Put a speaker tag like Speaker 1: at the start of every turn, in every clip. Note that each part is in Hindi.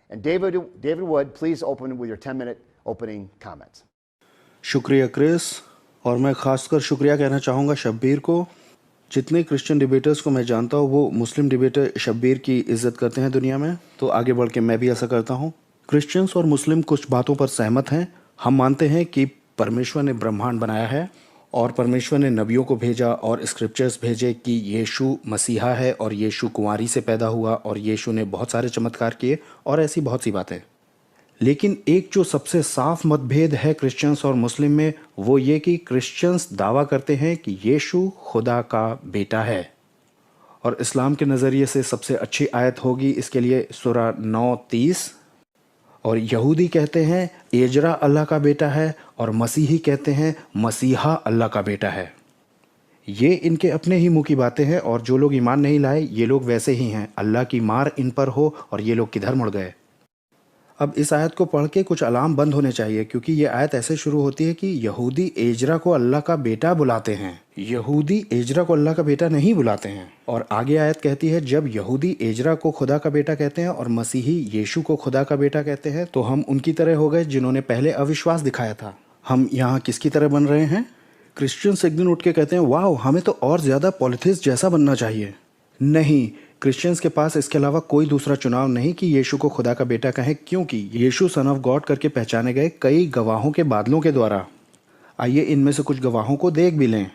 Speaker 1: And David Wood, please open with your 10-minute opening comments.
Speaker 2: शुक्रिया क्रिस, और मैं खासकर शुक्रिया कहना चाहूँगा शब्बीर को। जितने क्रिश्चियन डिबेटर्स को मैं जानता हूँ वो मुस्लिम डिबेटर शब्बीर की इज्जत करते हैं दुनिया में, तो आगे बढ़ के मैं भी ऐसा करता हूँ। क्रिश्चियंस और मुस्लिम कुछ बातों पर सहमत हैं। हम मानते हैं कि परमेश्वर ने ब्रह्मांड बनाया है और परमेश्वर ने नबियों को भेजा और स्क्रिप्चर्स भेजे कि यीशु मसीहा है और यीशु कुंवारी से पैदा हुआ और यीशु ने बहुत सारे चमत्कार किए और ऐसी बहुत सी बातें। लेकिन एक जो सबसे साफ मतभेद है क्रिश्चियंस और मुस्लिम में, वो ये कि क्रिश्चियंस दावा करते हैं कि यीशु खुदा का बेटा है, और इस्लाम के नज़रिए से सबसे अच्छी आयत होगी इसके लिए सूरा 9:30। और यहूदी कहते हैं एजरा अल्लाह का बेटा है और मसीही कहते हैं मसीहा अल्लाह का बेटा है। ये इनके अपने ही मुंह की बातें हैं, और जो लोग ईमान नहीं लाए ये लोग वैसे ही हैं। अल्लाह की मार इन पर हो, और ये लोग किधर मुड़ गए। अब इस आयत को पढ़ के कुछ अलार्म बंद होने चाहिए, क्योंकि ये आयत ऐसे शुरू होती है कि यहूदी एजरा को अल्लाह का बेटा बुलाते हैं। यहूदी एजरा को अल्लाह का बेटा नहीं बुलाते हैं। और आगे आयत कहती है जब यहूदी एजरा को खुदा का बेटा कहते हैं और मसीही यीशु को खुदा का बेटा कहते हैं, तो हम उनकी तरह हो गए जिन्होंने पहले अविश्वास दिखाया था। हम यहाँ किसकी तरह बन रहे हैं? क्रिश्चियंस एक दिन उठ के कहते हैं वाह, हमें तो और ज़्यादा पॉलिथिस्ट जैसा बनना चाहिए। नहीं, क्रिश्चियंस के पास इसके अलावा कोई दूसरा चुनाव नहीं कि यीशु को खुदा का बेटा कहें, क्योंकि यीशु सन ऑफ गॉड करके पहचाने गए कई गवाहों के बादलों के द्वारा। आइए इनमें से कुछ गवाहों को देख भी लें।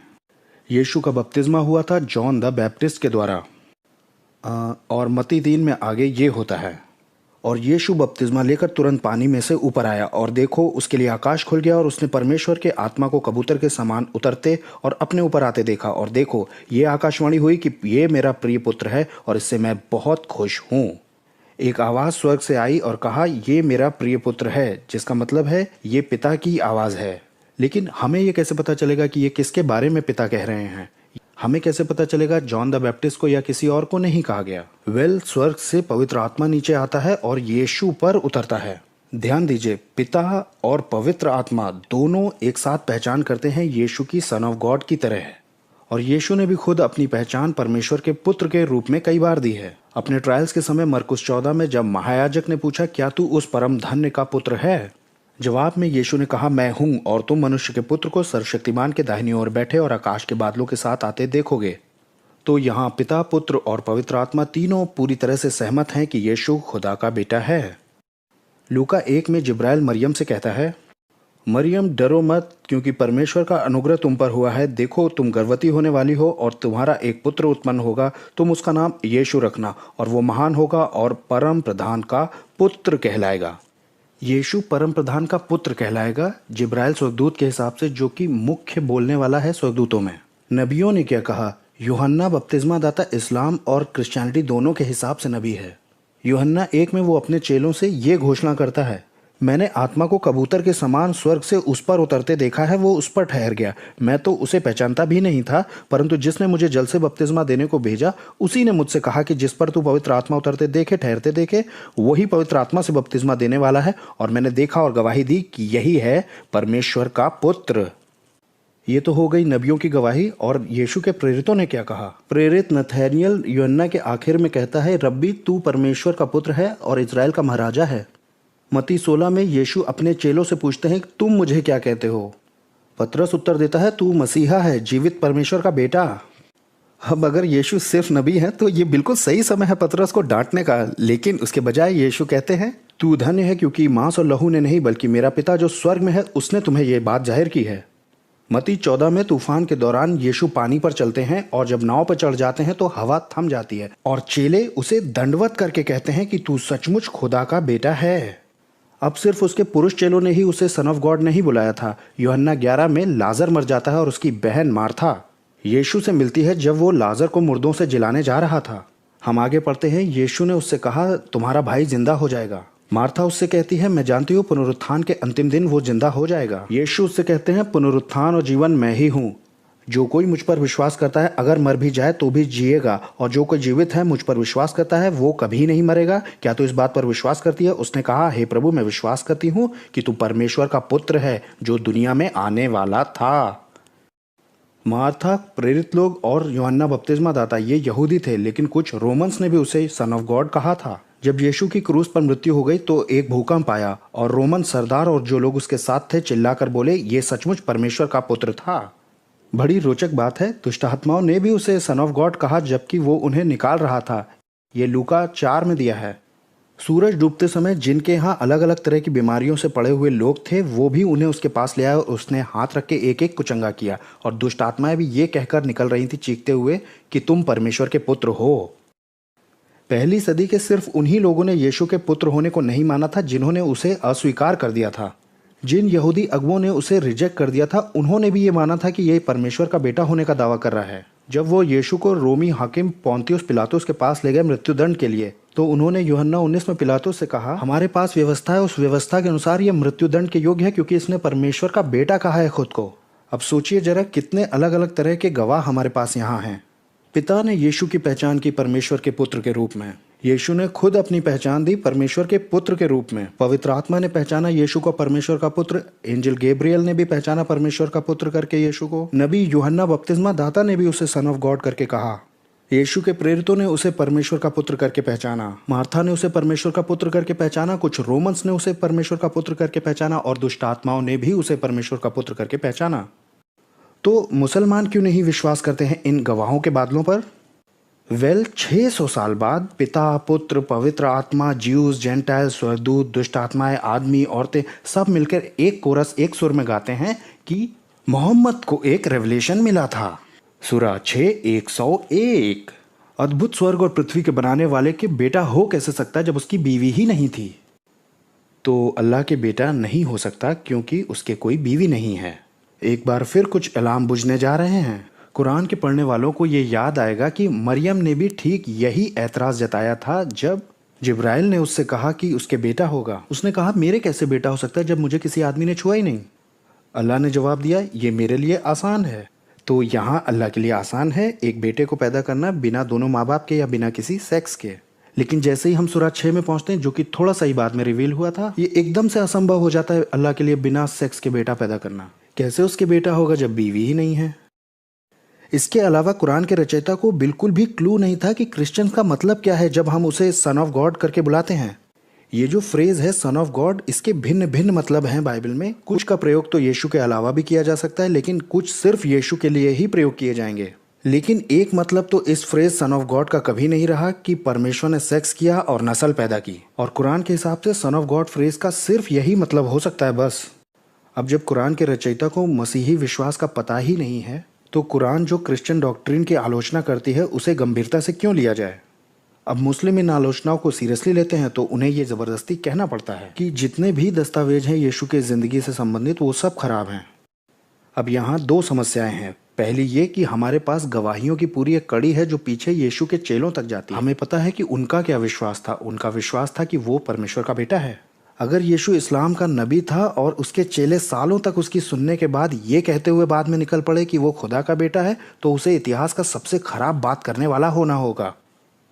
Speaker 2: यीशु का बपतिस्मा हुआ था जॉन द बैप्टिस्ट के द्वारा, और मत्ती 3 में आगे ये होता है, और यीशु बपतिस्मा लेकर तुरंत पानी में से ऊपर आया, और देखो उसके लिए आकाश खुल गया और उसने परमेश्वर के आत्मा को कबूतर के समान उतरते और अपने ऊपर आते देखा, और देखो ये आकाशवाणी हुई कि ये मेरा प्रिय पुत्र है और इससे मैं बहुत खुश हूँ। एक आवाज़ स्वर्ग से आई और कहा ये मेरा प्रिय पुत्र है, जिसका मतलब है ये पिता की आवाज़ है। लेकिन हमें ये कैसे पता चलेगा कि ये किसके बारे में पिता कह रहे हैं? हमें कैसे पता चलेगा जॉन द बैप्टिस्ट को या किसी और को नहीं कहा गया? स्वर्ग से पवित्र आत्मा नीचे आता है और यीशु पर उतरता है। ध्यान दीजिए, पिता और पवित्र आत्मा दोनों एक साथ पहचान करते हैं यीशु की सन ऑफ गॉड की तरह है। और यीशु ने भी खुद अपनी पहचान परमेश्वर के पुत्र के रूप में कई बार दी है। अपने ट्रायल्स के समय मरकुस 14 में जब महायाजक ने पूछा क्या तू उस परम धन्य का पुत्र है, जवाब में यीशु ने कहा मैं हूं, और तुम मनुष्य के पुत्र को सर्वशक्तिमान के दाहिनी ओर बैठे और आकाश के बादलों के साथ आते देखोगे। तो यहाँ पिता, पुत्र और पवित्र आत्मा तीनों पूरी तरह से सहमत हैं कि यीशु खुदा का बेटा है। लूका 1 में जिब्राइल मरियम से कहता है मरियम डरो मत, क्योंकि परमेश्वर का अनुग्रह तुम पर हुआ है। देखो तुम गर्भवती होने वाली हो और तुम्हारा एक पुत्र उत्पन्न होगा, तुम उसका नाम यीशु रखना, और वो महान होगा और परम प्रधान का पुत्र कहलाएगा। यीशु परम प्रधान का पुत्र कहलाएगा जिब्राइल स्वर्गदूत के हिसाब से, जो कि मुख्य बोलने वाला है स्वर्गदूतों में। नबियों ने क्या कहा? यूहन्ना बपतिस्मा दाता इस्लाम और क्रिश्चियनिटी दोनों के हिसाब से नबी है। यूहन्ना 1 में वो अपने चेलों से ये घोषणा करता है मैंने आत्मा को कबूतर के समान स्वर्ग से उस पर उतरते देखा है, वो उस पर ठहर गया। मैं तो उसे पहचानता भी नहीं था, परंतु जिसने मुझे जल से बपतिस्मा देने को भेजा उसी ने मुझसे कहा कि जिस पर तू पवित्र आत्मा उतरते देखे ठहरते देखे वही पवित्र आत्मा से बपतिस्मा देने वाला है। और मैंने देखा और गवाही दी कि यही है परमेश्वर का पुत्र। ये तो हो गई नबियों की गवाही। और यीशु के प्रेरितों ने क्या कहा? प्रेरित नथानिएल यूहन्ना के आखिर में कहता है रब्बी तू परमेश्वर का पुत्र है और इजराइल का महाराजा है। मत्ती 16 में यीशु अपने चेलों से पूछते हैं तुम मुझे क्या कहते हो? पतरस उत्तर देता है तू मसीहा है, जीवित परमेश्वर का बेटा। अब अगर यीशु सिर्फ नबी है तो ये बिल्कुल सही समय है पतरस को डांटने का, लेकिन उसके बजाय यीशु कहते हैं तू धन्य है क्योंकि मांस और लहू ने नहीं बल्कि मेरा पिता जो स्वर्ग में है उसने तुम्हें ये बात जाहिर की है। मत्ती 14 में तूफान के दौरान यीशु पानी पर चलते हैं और जब नाव पर चढ़ जाते हैं तो हवा थम जाती है और चेले उसे दंडवत करके कहते हैं कि तू सचमुच खुदा का बेटा है। अब सिर्फ उसके पुरुष चेलों ने ही उसे सन ऑफ गॉड नहीं बुलाया था। यूहन्ना 11 में लाजर मर जाता है और उसकी बहन मार्था यीशु से मिलती है जब वो लाजर को मुर्दों से जिलाने जा रहा था। हम आगे पढ़ते हैं, यीशु ने उससे कहा तुम्हारा भाई जिंदा हो जाएगा। मार्था उससे कहती है मैं जानती हूँ पुनरुत्थान के अंतिम दिन वो जिंदा हो जाएगा। यीशु उससे कहते हैं पुनरुत्थान और जीवन मैं ही हूँ, जो कोई मुझ पर विश्वास करता है अगर मर भी जाए तो भी जिएगा, और जो कोई जीवित है मुझ पर विश्वास करता है वो कभी नहीं मरेगा। क्या तू इस बात पर विश्वास करती है? उसने कहा हे प्रभु मैं विश्वास करती हूँ कि तू परमेश्वर का पुत्र है जो दुनिया में आने वाला था। मार्था, प्रेरित लोग और यूहन्ना बपतिस्मा दाता ये यहूदी थे, लेकिन कुछ रोमन्स ने भी उसे सन ऑफ गॉड कहा था। जब यीशु की क्रूस पर मृत्यु हो गई तो एक भूकंप आया और रोमन सरदार और जो लोग उसके साथ थे चिल्लाकर बोले, ये सचमुच परमेश्वर का पुत्र था। बड़ी रोचक बात है, दुष्ट आत्माओं ने भी उसे सन ऑफ गॉड कहा जबकि वो उन्हें निकाल रहा था। ये लूका 4 में दिया है। सूरज डूबते समय जिनके यहाँ अलग अलग तरह की बीमारियों से पड़े हुए लोग थे वो भी उन्हें उसके पास ले आए और उसने हाथ रख के एक एक को चंगा किया। और दुष्ट आत्माएं भी ये कहकर निकल रही थी चीखते हुए कि तुम परमेश्वर के पुत्र हो। पहली सदी के सिर्फ उन्हीं लोगों ने यीशु के पुत्र होने को नहीं माना था जिन्होंने उसे अस्वीकार कर दिया था। जिन यहूदी अगुओं ने उसे रिजेक्ट कर दिया था उन्होंने भी ये माना था कि ये परमेश्वर का बेटा होने का दावा कर रहा है। जब वो यीशु को रोमी हाकिम पोंतियुस पिलातुस के पास ले गए मृत्युदंड के लिए तो उन्होंने यूहन्ना 19 में पिलातुस से कहा, हमारे पास व्यवस्था है, उस व्यवस्था के अनुसार ये मृत्युदंड के योग्य है क्योंकि इसने परमेश्वर का बेटा कहा है खुद को। अब सोचिए जरा कितने अलग अलग तरह के गवाह हमारे पास यहाँ हैं। पिता ने यीशु की पहचान की परमेश्वर के पुत्र के रूप में। यीशु ने खुद अपनी पहचान दी परमेश्वर के पुत्र के रूप में। पवित्र आत्मा ने पहचाना यीशु को परमेश्वर का पुत्र। एंजल गैब्रियल ने भी पहचाना परमेश्वर का पुत्र करके यीशु को। नबी यूहन्ना बपतिस्मा दाता ने भी उसे सन ऑफ गॉड करके कहा। यीशु के प्रेरितों ने उसे परमेश्वर का पुत्र करके पहचाना। मार्था ने उसे परमेश्वर का पुत्र करके पहचाना। कुछ रोमन्स ने उसे परमेश्वर का पुत्र करके पहचाना और दुष्ट आत्माओं ने भी उसे परमेश्वर का पुत्र करके पहचाना। तो मुसलमान क्यों नहीं विश्वास करते हैं इन गवाहों के बादलों पर? 600 साल बाद पिता, पुत्र, पवित्र आत्मा, ज्यूस, जेंटाइल, स्वर्गदूत, दुष्ट आत्माएं, आदमी, औरतें सब मिलकर एक कोरस एक सुर में गाते हैं कि मोहम्मद को एक रेवलेशन मिला था। सूरा 6:101। अद्भुत स्वर्ग और पृथ्वी के बनाने वाले के बेटा हो कैसे सकता है जब उसकी बीवी ही नहीं थी? तो अल्लाह के बेटा नहीं हो सकता क्योंकि उसके कोई बीवी नहीं है। एक बार फिर कुछ अलार्म बुझने जा रहे हैं। कुरान के पढ़ने वालों को ये याद आएगा कि मरियम ने भी ठीक यही ऐतराज़ जताया था जब जिब्राइल ने उससे कहा कि उसके बेटा होगा। उसने कहा, मेरे कैसे बेटा हो सकता है जब मुझे किसी आदमी ने छुआ ही नहीं? अल्लाह ने जवाब दिया, ये मेरे लिए आसान है। तो यहाँ अल्लाह के लिए आसान है एक बेटे को पैदा करना बिना दोनों माँ बाप के या बिना किसी सेक्स के। लेकिन जैसे ही हम सूरा 6 में पहुंचते हैं जो कि थोड़ा सा ही बाद में रिवील हुआ था, ये एकदम से असंभव हो जाता है अल्लाह के लिए बिना सेक्स के बेटा पैदा करना। कैसे उसके बेटा होगा जब बीवी ही नहीं है? इसके अलावा कुरान के रचयिता को बिल्कुल भी क्लू नहीं था कि क्रिश्चियन का मतलब क्या है जब हम उसे सन ऑफ गॉड करके बुलाते हैं। ये जो फ्रेज है सन ऑफ गॉड, इसके भिन्न भिन्न मतलब हैं बाइबल में। कुछ का प्रयोग तो यीशु के अलावा भी किया जा सकता है लेकिन कुछ सिर्फ यीशु के लिए ही प्रयोग किए जाएंगे। लेकिन एक मतलब तो इस फ्रेज सन ऑफ गॉड का कभी नहीं रहा कि परमेश्वर ने सेक्स किया और नस्ल पैदा की। और कुरान के हिसाब से सन ऑफ गॉड फ्रेज का सिर्फ यही मतलब हो सकता है बस। अब जब कुरान के रचयिता को मसीही विश्वास का पता ही नहीं है तो कुरान जो क्रिश्चियन डॉक्ट्रिन की आलोचना करती है उसे गंभीरता से क्यों लिया जाए? अब मुस्लिम इन आलोचनाओं को सीरियसली लेते हैं तो उन्हें ये ज़बरदस्ती कहना पड़ता है कि जितने भी दस्तावेज हैं यीशु के ज़िंदगी से संबंधित वो सब खराब हैं। अब यहाँ 2 समस्याएं हैं। पहली ये कि हमारे पास गवाहियों की पूरी एक कड़ी है जो पीछे यीशु के चेलों तक जाती है। हमें पता है कि उनका क्या विश्वास था। उनका विश्वास था कि वो परमेश्वर का बेटा है। अगर यीशु इस्लाम का नबी था और उसके चेले सालों तक उसकी सुनने के बाद ये कहते हुए बाद में निकल पड़े कि वो खुदा का बेटा है तो उसे इतिहास का सबसे खराब बात करने वाला होना होगा।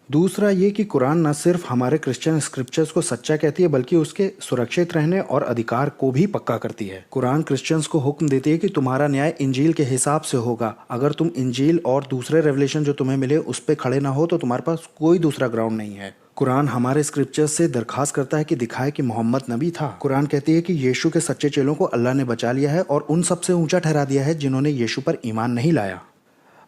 Speaker 2: दूसरा ये कि कुरान न सिर्फ हमारे क्रिश्चियन स्क्रिप्चर्स को सच्चा कहती है बल्कि उसके सुरक्षित रहने और अधिकार को भी पक्का करती है। कुरान क्रिश्चियंस को हुक्म देती है कि तुम्हारा न्याय इंजील के हिसाब से होगा। अगर तुम इंजील और दूसरे रेवलेशन जो तुम्हें मिले उस पर खड़े ना हो तो तुम्हारे पास कोई दूसरा ग्राउंड नहीं है। कुरान हमारे स्क्रिप्चर्स से दरखास्त करता है कि दिखाए कि मोहम्मद नबी था। कुरान कहती है कि यीशु के सच्चे चेलों को अल्लाह ने बचा लिया है और उन सबसे ऊंचा ठहरा दिया है जिन्होंने यीशु पर ईमान नहीं लाया।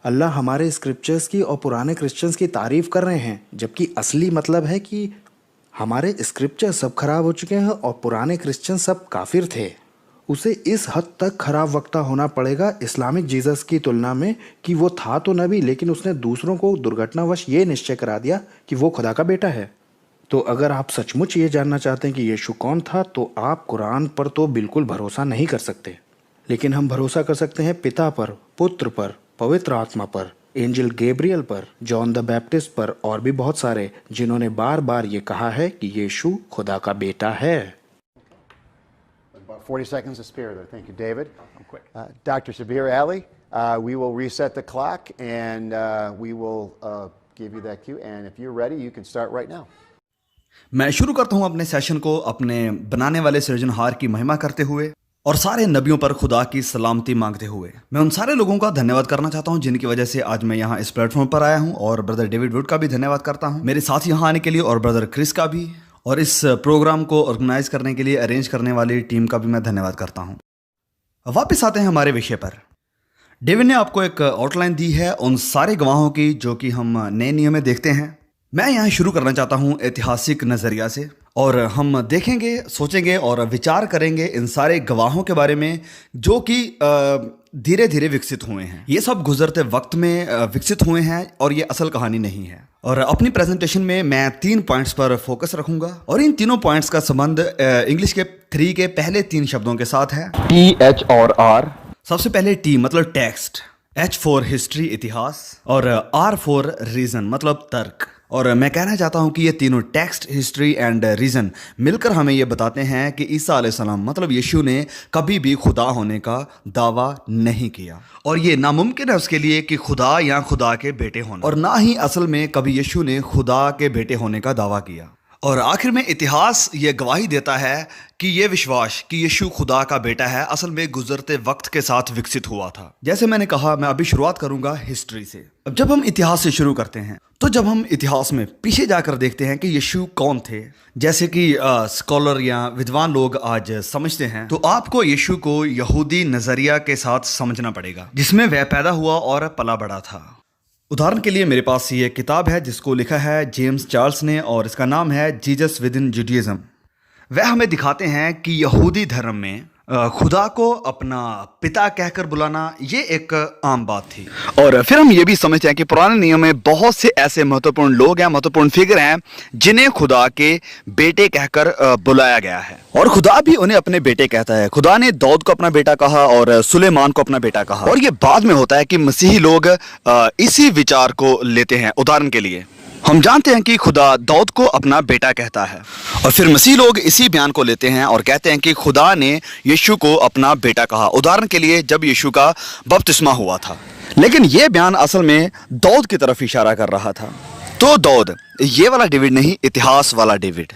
Speaker 2: अल्लाह हमारे स्क्रिप्चर्स की और पुराने क्रिश्चियंस की तारीफ कर रहे हैं जबकि असली मतलब है कि हमारे स्क्रिप्चर सब खराब हो चुके हैं और पुराने क्रिश्चियन सब काफिर थे। उसे इस हद तक खराब वक्ता होना पड़ेगा इस्लामिक जीसस की तुलना में कि वो था तो नबी लेकिन उसने दूसरों को दुर्घटनावश ये निश्चय करा दिया कि वो खुदा का बेटा है। तो अगर आप सचमुच ये जानना चाहते हैं कि यीशु कौन था तो आप कुरान पर तो बिल्कुल भरोसा नहीं कर सकते। लेकिन हम भरोसा कर सकते हैं पिता पर, पुत्र पर, पवित्र आत्मा पर, एंजल गैब्रियल पर, जॉन द बैप्टिस्ट पर और भी बहुत सारे जिन्होंने बार बार ये कहा है कि यीशु खुदा का बेटा है।
Speaker 1: About 40 seconds to spare there. Thank you, David. Dr. Shabir Ali, we will reset the clock and we will give you that cue. And if you're ready, you can start right now.
Speaker 3: मैं शुरू करता हूं अपने सेशन को अपने बनाने वाले सृजनहार की महिमा करते हुए। और सारे नबियों पर खुदा की सलामती मांगते हुए मैं उन सारे लोगों का धन्यवाद करना चाहता हूं जिनकी वजह से आज मैं यहाँ इस प्लेटफॉर्म पर आया हूं, और ब्रदर डेविड वुड का भी धन्यवाद करता हूं मेरे साथ यहाँ आने के लिए, और ब्रदर क्रिस का भी, और इस प्रोग्राम को ऑर्गेनाइज करने के लिए अरेंज करने वाली टीम का भी मैं धन्यवाद करता हूं। वापस आते हैं हमारे विषय पर। डेविड ने आपको एक आउटलाइन दी है उन सारे गवाहों की जो कि हम नए नियम में देखते हैं। मैं यहाँ शुरू करना चाहता हूँ ऐतिहासिक नज़रिया से, और हम देखेंगे, सोचेंगे और विचार करेंगे इन सारे गवाहों के बारे में जो कि धीरे धीरे विकसित हुए हैं। ये सब गुजरते वक्त में विकसित हुए हैं और ये असल कहानी नहीं है। और अपनी प्रेजेंटेशन में मैं 3 पॉइंट्स पर फोकस रखूंगा, और इन तीनों पॉइंट्स का संबंध इंग्लिश के 3 के पहले 3 शब्दों के साथ है,
Speaker 4: T, H और R।
Speaker 3: सबसे पहले टी मतलब टेक्स्ट, H फॉर हिस्ट्री इतिहास, और R फॉर रीजन मतलब तर्क। और मैं कहना चाहता हूं कि ये तीनों टेक्स्ट, हिस्ट्री एंड रीजन मिलकर हमें ये बताते हैं कि ईसा अलैहिस्सलाम मतलब यीशु ने कभी भी खुदा होने का दावा नहीं किया, और ये नामुमकिन है उसके लिए कि खुदा या खुदा के बेटे होना, और ना ही असल में कभी यीशु ने खुदा के बेटे होने का दावा किया। और आखिर में इतिहास ये गवाही देता है कि ये विश्वास कि यीशु खुदा का बेटा है असल में गुजरते वक्त के साथ विकसित हुआ था। जैसे मैंने कहा, मैं अभी शुरुआत करूंगा हिस्ट्री से। अब जब हम इतिहास से शुरू करते हैं तो जब हम इतिहास में पीछे जाकर देखते हैं कि यीशु कौन थे, जैसे कि स्कॉलर या विद्वान लोग आज समझते हैं, तो आपको यीशु को यहूदी नजरिया के साथ समझना पड़ेगा जिसमें वह पैदा हुआ और पला बड़ा था। उदाहरण के लिए मेरे पास ये किताब है जिसको लिखा है जेम्स चार्ल्स ने, और इसका नाम है जीसस विद इन जुडाइज्म। वह हमें दिखाते हैं कि यहूदी धर्म में खुदा को अपना पिता कहकर बुलाना ये एक आम बात थी।
Speaker 4: और फिर हम ये भी समझते हैं कि पुराने नियम में बहुत से ऐसे महत्वपूर्ण लोग हैं, महत्वपूर्ण फिगर हैं जिन्हें खुदा के बेटे कहकर बुलाया गया है, और खुदा भी उन्हें अपने बेटे कहता है। खुदा ने दाऊद को अपना बेटा कहा और सुलेमान को अपना बेटा कहा, और ये बाद में होता है कि मसीही लोग इसी विचार को लेते हैं। उदाहरण के लिए हम जानते हैं कि खुदा दाऊद को अपना बेटा कहता है, और फिर मसीह लोग इसी बयान को लेते हैं और कहते हैं कि खुदा ने यीशु को अपना बेटा कहा। उदाहरण के लिए जब यीशु का बपतिस्मा हुआ था, लेकिन यह बयान असल में दाऊद की तरफ इशारा कर रहा था। तो दाऊद ये वाला डेविड नहीं, इतिहास वाला डेविड।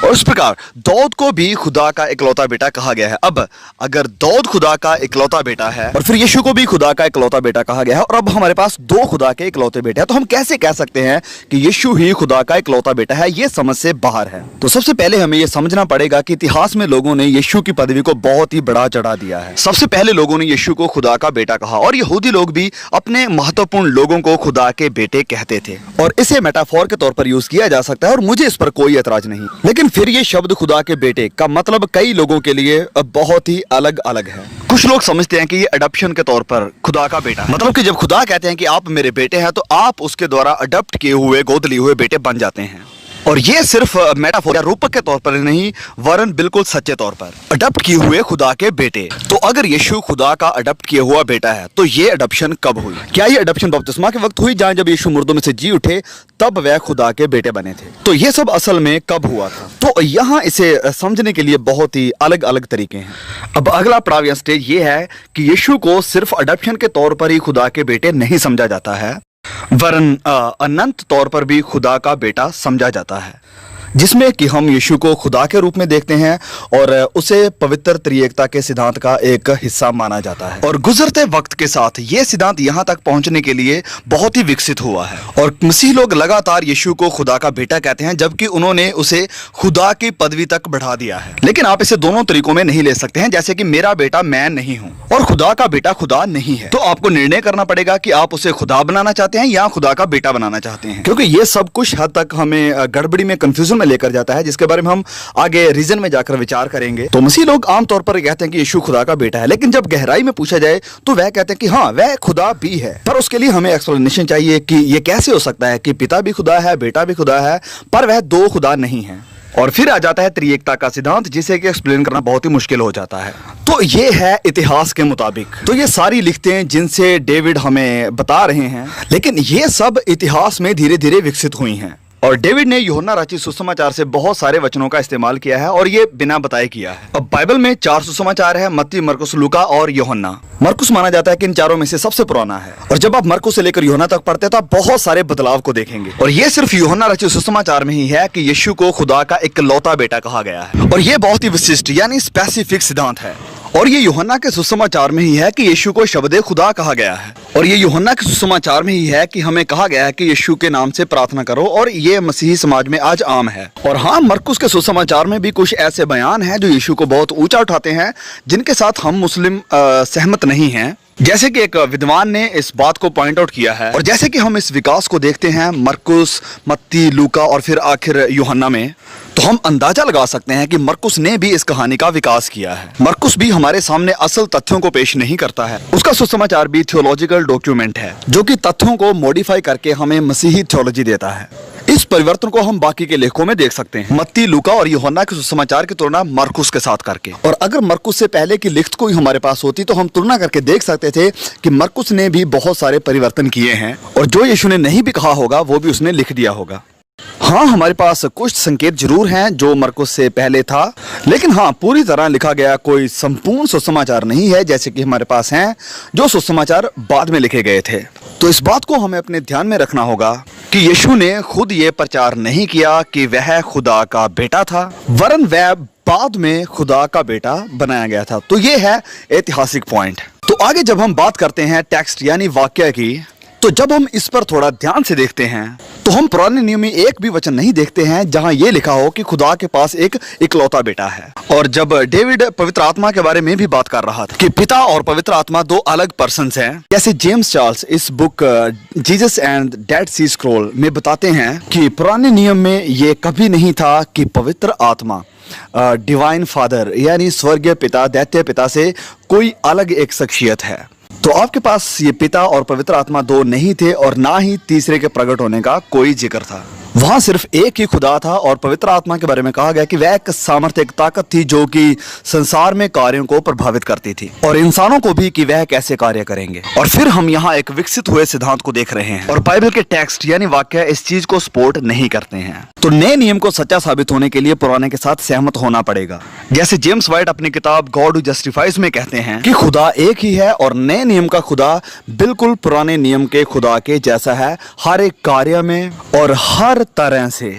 Speaker 4: और इस प्रकार दाऊद को भी खुदा का इकलौता बेटा कहा गया है। अब अगर दाऊद खुदा का इकलौता बेटा है और फिर यीशु को भी खुदा का इकलौता बेटा कहा गया है, और अब हमारे पास 2 खुदा के इकलौते बेटे हैं, तो हम कैसे कह सकते हैं कि यीशु ही खुदा का इकलौता बेटा है? ये समझ से बाहर है। तो सबसे पहले हमें यह समझना पड़ेगा कि इतिहास में लोगों ने यीशु की पदवी को बहुत ही बढ़ा चढ़ा दिया है। सबसे पहले लोगों ने यीशु को खुदा का बेटा कहा, और यहूदी लोग भी अपने महत्वपूर्ण लोगों को खुदा के बेटे कहते थे, और इसे मेटाफोर के तौर पर यूज किया जा सकता है, और मुझे इस पर कोई एतराज नहीं। लेकिन फिर ये शब्द खुदा के बेटे का मतलब कई लोगों के लिए बहुत ही अलग अलग है। कुछ लोग समझते हैं कि ये अडॉप्शन के तौर पर खुदा का बेटा, मतलब कि जब खुदा कहते हैं कि आप मेरे बेटे हैं, तो आप उसके द्वारा अडॉप्ट किए हुए, गोद लिए हुए बेटे बन जाते हैं। और ये सिर्फ मेटाफोर या रूपक के तौर पर नहीं, वरन बिल्कुल सच्चे तौर पर अडॉप्ट किए हुए खुदा के बेटे। तो अगर यीशु खुदा का अडॉप्ट किया हुआ बेटा है, तो ये अडॉप्शन कब हुई? क्या ये अडॉप्शन बपतिस्मा के वक्त हुई, जहां जब यीशु मुर्दों में से जी उठे तब वह खुदा के बेटे बने थे? तो ये सब असल में कब हुआ था? तो यहाँ इसे समझने के लिए बहुत ही अलग अलग तरीके हैं। अब अगला पड़ाव या स्टेज ये है कि यीशु को सिर्फ अडॉप्शन के तौर पर ही खुदा के बेटे नहीं समझा जाता है, वरन अनंत तौर पर भी खुदा का बेटा समझा जाता है, जिसमें कि हम यीशु को खुदा के रूप में देखते हैं और उसे पवित्र त्रिएकता के सिद्धांत का एक हिस्सा माना जाता है। और गुजरते वक्त के साथ ये सिद्धांत यहाँ तक पहुँचने के लिए बहुत ही विकसित हुआ है, और मसीह लोग लगातार यीशु को खुदा का बेटा कहते हैं, जबकि उन्होंने उसे खुदा की पदवी तक बढ़ा दिया है। लेकिन आप इसे दोनों तरीकों में नहीं ले सकते हैं, जैसे कि मेरा बेटा मैं नहीं हूँ और खुदा का बेटा खुदा नहीं है। तो आपको निर्णय करना पड़ेगा कि आप उसे खुदा बनाना चाहते हैं या खुदा का बेटा बनाना चाहते हैं, क्योंकि ये सब कुछ हद तक हमें गड़बड़ी में, कंफ्यूजन लेकर जाता है, जिसके बारे में हम आगे रीजन में जाकर विचार करेंगे। तो मसीह लोग आमतौर पर कहते हैं कि यीशु खुदा का बेटा है, लेकिन जब गहराई में पूछा जाए तो वह कहते हैं कि हाँ, वह खुदा भी है। पर उसके लिए हमें एक्सप्लेनेशन चाहिए कि यह कैसे हो सकता है कि पिता भी खुदा है, बेटा भी खुदा है, पर वह 2 खुदा नहीं है। और फिर आ जाता है त्रिएकता का सिद्धांत, जिसे कि एक्सप्लेन करना बहुत ही मुश्किल हो जाता है। तो ये है इतिहास के मुताबिक। तो ये सारी लिखतें जिनसे डेविड हमें बता रहे हैं, लेकिन ये सब इतिहास में धीरे धीरे विकसित हुई हैं। और डेविड ने यूहन्ना रचित सुसमाचार से बहुत सारे वचनों का इस्तेमाल किया है, और ये बिना बताए किया है। अब बाइबल में 4 सुसमाचार है, मत्ती, मरकुस, लूका और यूहन्ना। मरकुस माना जाता है कि इन चारों में से सबसे पुराना है, और जब आप मरकुस से लेकर यूहन्ना तक पढ़ते हैं तो आप बहुत सारे बदलाव को देखेंगे। और ये सिर्फ यूहन्ना रचित सुसमाचार में ही है कि यीशु को खुदा का इकलौता बेटा कहा गया है, और ये बहुत ही विशिष्ट यानी स्पेसिफिक सिद्धांत है। और ये यूहन्ना के सुसमाचार में ही है कि यीशु को शब्दे खुदा कहा गया है। और ये यूहन्ना के सुसमाचार में ही है कि हमें कहा गया है कि यीशु के नाम से प्रार्थना करो, और ये मसीही समाज में आज आम है। और हाँ, मरकुस के सुसमाचार में भी कुछ ऐसे बयान हैं जो यीशु को बहुत ऊंचा उठाते हैं, जिनके साथ हम मुस्लिम सहमत नहीं हैं। जैसे कि एक विद्वान ने इस बात को पॉइंट आउट किया है, और जैसे कि हम इस विकास को देखते हैं मरकुस, मत्ती, लूका और फिर आखिर यूहन्ना में, तो हम अंदाजा लगा सकते हैं कि मरकुस ने भी इस कहानी का विकास किया है। मरकुस भी हमारे सामने असल तथ्यों को पेश नहीं करता है। उसका सुसमाचार भी थियोलॉजिकल डॉक्यूमेंट है जो कि तथ्यों को मॉडिफाई करके हमें मसीही थियोलॉजी देता है। इस परिवर्तन को हम बाकी के लेखों में देख सकते हैं, मत्ती, लूका और यूहन्ना के सुसमाचार की तुलना मरकुस के साथ करके। और अगर मरकुस से पहले की लिखत कोई हमारे पास होती तो हम तुलना करके देख सकते थे कि मरकुस ने भी बहुत सारे परिवर्तन किए हैं, और जो यीशु ने नहीं भी कहा होगा वो भी उसने लिख दिया होगा। हाँ, हमारे पास कुछ संकेत जरूर हैं जो मरकुस से पहले था, लेकिन हाँ, पूरी तरह लिखा गया कोई संपूर्ण सुसमाचार नहीं है, जैसे कि हमारे पास हैं जो सुसमाचार बाद में लिखे गए थे। तो इस बात को हमें अपने ध्यान में रखना होगा कि यीशु ने खुद ये प्रचार नहीं किया कि वह खुदा का बेटा था, वरन वह बाद में खुदा का बेटा बनाया गया था। तो ये है ऐतिहासिक पॉइंट। तो आगे जब हम बात करते हैं टेक्स्ट यानी वाक्य की, तो जब हम इस पर थोड़ा ध्यान से देखते हैं तो हम पुराने नियम में एक भी वचन नहीं देखते हैं जहां यह लिखा हो कि खुदा के पास एक इकलौता बेटा है। और जब डेविड पवित्र आत्मा के बारे में भी बात कर रहा था कि पिता और पवित्र आत्मा दो अलग पर्सन्स हैं, जैसे जेम्स चार्ल्स इस book Jesus and Dead Sea Scroll में बताते हैं कि पुराने नियम में ये कभी नहीं था कि पवित्र आत्मा डिवाइन फादर यानी स्वर्गीय पिता, दैत्य पिता से कोई अलग एक शख्सियत है। तो आपके पास ये पिता और पवित्र आत्मा दो नहीं थे, और ना ही तीसरे के प्रकट होने का कोई जिक्र था। वहां सिर्फ एक ही खुदा था, और पवित्र आत्मा के बारे में कहा गया कि वह एक सामर्थ्य, एक ताकत थी जो कि संसार में कार्यों को प्रभावित करती थी, और इंसानों को भी कि वह कैसे कार्य करेंगे। और फिर हम यहाँ एक विकसित हुए सिद्धांत को देख रहे हैं, और बाइबल के टेक्स्ट यानी वाक्य इस चीज को सपोर्ट नहीं करते हैं। तो नए नियम को सच्चा साबित होने के लिए पुराने के साथ सहमत होना पड़ेगा। जैसे जेम्स वाइट अपनी किताब गॉड हू जस्टिफाइज में कहते हैं कि खुदा एक ही है, और नए नियम का खुदा बिल्कुल पुराने नियम के खुदा के जैसा है, हर एक कार्य में और हर तरह से।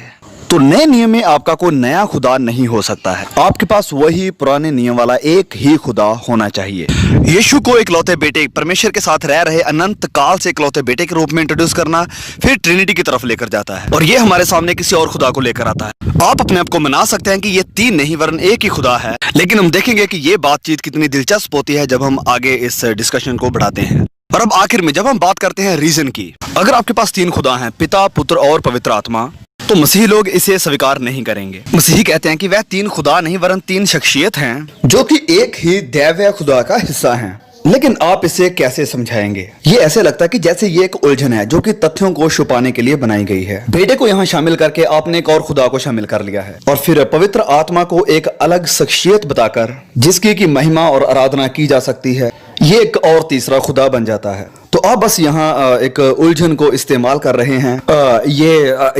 Speaker 4: तो नए नियम में आपका कोई नया खुदा नहीं हो सकता है, आपके पास वही पुराने नियम वाला एक ही खुदा होना चाहिए। यीशु को इकलौते बेटे, परमेश्वर के साथ रह रहे अनंत काल से इकलौते बेटे के रूप में इंट्रोड्यूस करना फिर ट्रिनिटी की तरफ लेकर जाता है, और ये हमारे सामने किसी और खुदा को लेकर आता है। आप अपने आप को मना सकते हैं कि ये तीन नहीं वरन एक ही खुदा है, लेकिन हम देखेंगे कि ये बातचीत कितनी दिलचस्प होती है जब हम आगे इस डिस्कशन को बढ़ाते हैं। और अब आखिर में जब हम बात करते हैं रीजन की, अगर आपके पास तीन खुदा हैं, पिता, पुत्र और पवित्र आत्मा, तो मसीही लोग इसे स्वीकार नहीं करेंगे। मसीही कहते हैं कि वह तीन खुदा नहीं वरन तीन शख्सियत हैं जो कि एक ही दैवीय खुदा का हिस्सा हैं। लेकिन आप इसे कैसे समझाएंगे? ये ऐसे लगता है कि जैसे ये एक उलझन है जो कि तथ्यों को छुपाने के लिए बनाई गई है। बेटे को यहाँ शामिल करके आपने एक और खुदा को शामिल कर लिया है, और फिर पवित्र आत्मा को एक अलग शख्सियत बताकर जिसकी की महिमा और आराधना की जा सकती है, ये एक और तीसरा खुदा बन जाता है। तो आप बस यहाँ एक उलझन को इस्तेमाल कर रहे हैं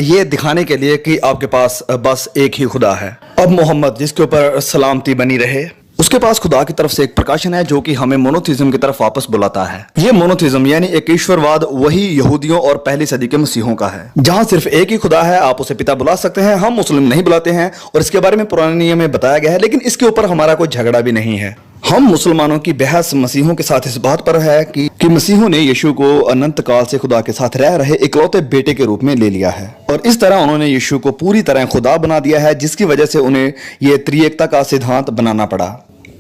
Speaker 4: ये दिखाने के लिए कि आपके पास बस एक ही खुदा है। अब मोहम्मद, जिसके ऊपर सलामती बनी रहे, उसके पास खुदा की तरफ से एक प्रकाशन है जो कि हमें मोनोथिज्म की तरफ वापस बुलाता है। ये मोनोथिज्म यानी एक ईश्वरवाद वही यहूदियों और पहली सदी के मसीहों का है, जहां सिर्फ एक ही खुदा है। आप उसे पिता बुला सकते हैं, हम मुस्लिम नहीं बुलाते हैं, और इसके बारे में पुराने नियम में बताया गया है, लेकिन इसके ऊपर हमारा कोई झगड़ा भी नहीं है। हम मुसलमानों की बहस मसीहों के साथ इस बात पर है कि मसीहों ने यीशु को अनंत काल से खुदा के साथ रह रहे इकलौते बेटे के रूप में ले लिया है, और इस तरह उन्होंने यीशु को पूरी तरह खुदा बना दिया है, जिसकी वजह से उन्हें यह त्रिएकता का सिद्धांत बनाना पड़ा।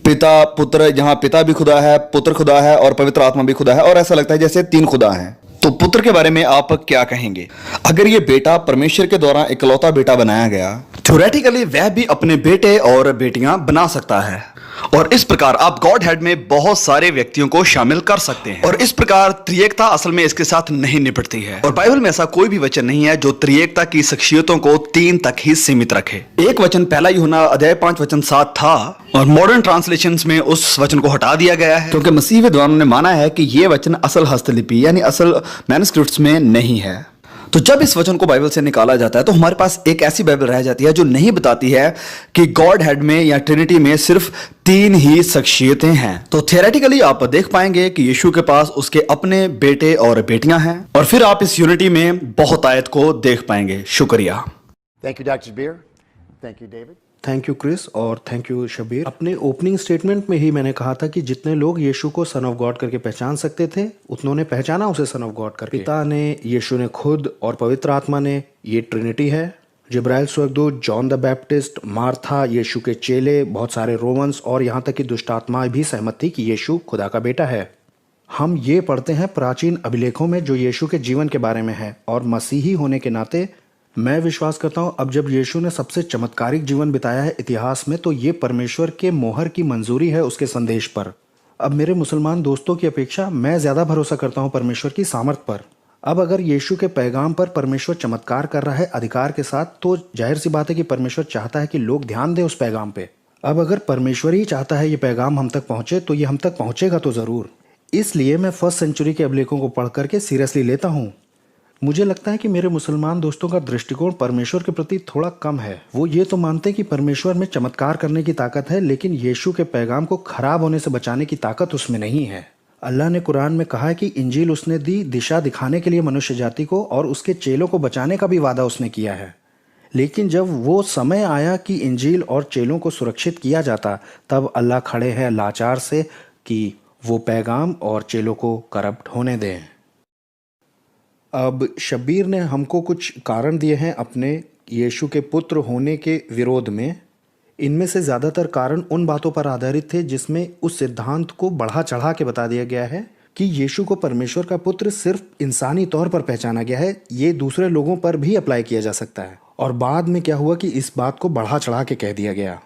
Speaker 4: पिता, पुत्र, जहां पिता भी खुदा है, पुत्र खुदा है और पवित्र आत्मा भी खुदा है, और ऐसा लगता है जैसे तीन खुदा हैं। तो पुत्र के बारे में आप क्या कहेंगे? अगर ये बेटा परमेश्वर के द्वारा इकलौता बेटा बनाया गया, थ्योरेटिकली वह भी अपने बेटे और बेटियां बना सकता है, और इस प्रकार आप गॉड हेड में बहुत सारे व्यक्तियों को शामिल कर सकते हैं, और इस प्रकार त्रिएकता असल में इसके साथ नहीं निपटती है। और बाइबल में ऐसा कोई भी वचन नहीं है जो त्रिएकता की शख्सियतों को तीन तक ही सीमित रखे। एक वचन पहला यूहन्ना अध्याय 5 वचन 7 था, और मॉडर्न ट्रांसलेशंस में उस वचन को हटा दिया गया है, क्योंकि मसीह विद्वानों ने माना है कि यह वचन असल हस्तलिपि यानी असल मैन्युस्क्रिप्ट्स में नहीं है। तो जब इस वचन को बाइबल से निकाला जाता है तो हमारे पास एक ऐसी बाइबल रह जाती है जो नहीं बताती है कि गॉड हेड में या ट्रिनिटी में सिर्फ तीन ही शख्सियतें हैं। तो थियोरेटिकली आप देख पाएंगे कि यीशु के पास उसके अपने बेटे और बेटियां हैं, और फिर आप इस यूनिटी में बहुत आयत को देख पाएंगे। शुक्रिया।
Speaker 1: Thank you, Dr. Beer. Thank you, David.
Speaker 2: Thank you Chris और थैंक यू शबीर। अपने ओपनिंग स्टेटमेंट में ही मैंने कहा था कि जितने लोग यीशु को सन ऑफ गॉड करके पहचान सकते थे उतनों ने पहचाना उसे सन ऑफ गॉड करके। पिता ने, यीशु ने खुद और पवित्र आत्मा ने, ये ट्रिनिटी है। जिब्राइल स्वर्गदूत, जॉन द बैप्टिस्ट, मार्था, यीशु के चेले, बहुत सारे रोमन्स और यहाँ तक कि दुष्ट आत्माएं भी सहमत थी कि यीशु खुदा का बेटा है। हम ये पढ़ते हैं प्राचीन अभिलेखों में जो यीशु के जीवन के बारे में है, और मसीही होने के नाते मैं विश्वास करता हूँ अब जब यीशु ने सबसे चमत्कारिक जीवन बिताया है इतिहास में, तो ये परमेश्वर के मोहर की मंजूरी है उसके संदेश पर। अब मेरे मुसलमान दोस्तों की अपेक्षा मैं ज़्यादा भरोसा करता हूँ परमेश्वर की सामर्थ पर। अब अगर यीशु के पैगाम पर परमेश्वर चमत्कार कर रहा है अधिकार के साथ, तो जाहिर सी बात है कि परमेश्वर चाहता है कि लोग ध्यान दें उस पैगाम पे। अब अगर परमेश्वर ही चाहता है ये पैगाम हम तक पहुँचे, तो ये हम तक पहुँचेगा तो ज़रूर। इसलिए मैं फर्स्ट सेंचुरी के अभिलेखों को पढ़ करके सीरियसली लेता हूँ। मुझे लगता है कि मेरे मुसलमान दोस्तों का दृष्टिकोण परमेश्वर के प्रति थोड़ा कम है। वो ये तो मानते हैं कि परमेश्वर में चमत्कार करने की ताकत है, लेकिन यीशु के पैगाम को खराब होने से बचाने की ताकत उसमें नहीं है। अल्लाह ने कुरान में कहा है कि इंजील उसने दी दिशा दिखाने के लिए मनुष्य जाति को, और उसके चेलों को बचाने का भी वादा उसने किया है। लेकिन जब वो समय आया कि इंजील और चेलों को सुरक्षित किया जाता, तब अल्लाह खड़े हैं लाचार से कि वो पैगाम और चेलों को करप्ट होने दें। अब शब्बीर ने हमको कुछ कारण दिए हैं अपने यीशु के पुत्र होने के विरोध में। इनमें से ज़्यादातर कारण उन बातों पर आधारित थे जिसमें उस सिद्धांत को बढ़ा चढ़ा के बता दिया गया है कि यीशु को परमेश्वर का पुत्र सिर्फ इंसानी तौर पर पहचाना गया है, ये दूसरे लोगों पर भी अप्लाई किया जा सकता है। और बाद में क्या हुआ कि इस बात को बढ़ा चढ़ा के कह दिया गया।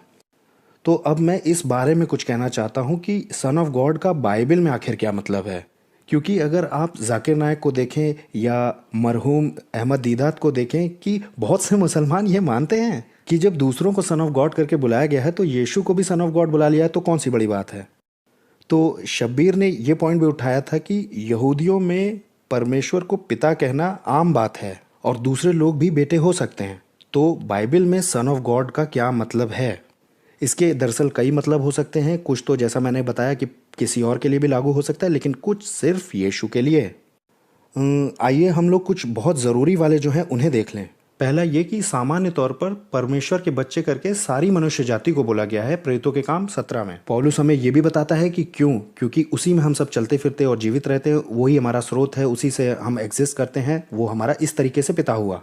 Speaker 2: तो अब मैं इस बारे में कुछ कहना चाहता हूँ कि सन ऑफ गॉड का बाइबल में आखिर क्या मतलब है। क्योंकि अगर आप जाकिर नायक को देखें या मरहूम अहमद दीदात को देखें कि बहुत से मुसलमान ये मानते हैं कि जब दूसरों को सन ऑफ गॉड करके बुलाया गया है तो यीशु को भी सन ऑफ गॉड बुला लिया है, तो कौन सी बड़ी बात है। तो शब्बीर ने ये पॉइंट भी उठाया था कि यहूदियों में परमेश्वर को पिता कहना आम बात है और दूसरे लोग भी बेटे हो सकते हैं। तो बाइबल में सन ऑफ गॉड का क्या मतलब है। इसके दरअसल कई मतलब हो सकते हैं। कुछ तो जैसा मैंने बताया कि किसी और के लिए भी लागू हो सकता है, लेकिन कुछ सिर्फ यीशु के लिए। आइए हम लोग कुछ बहुत ज़रूरी वाले जो हैं उन्हें देख लें। पहला ये कि सामान्य तौर पर परमेश्वर के बच्चे करके सारी मनुष्य जाति को बोला गया है प्रेरितों के काम 17 में। पौलुस हमें ये भी बताता है कि क्योंकि उसी में हम सब चलते फिरते और जीवित रहते हैं, वही हमारा स्रोत है, उसी से हम एग्जिस्ट करते हैं, वो हमारा इस तरीके से पिता हुआ।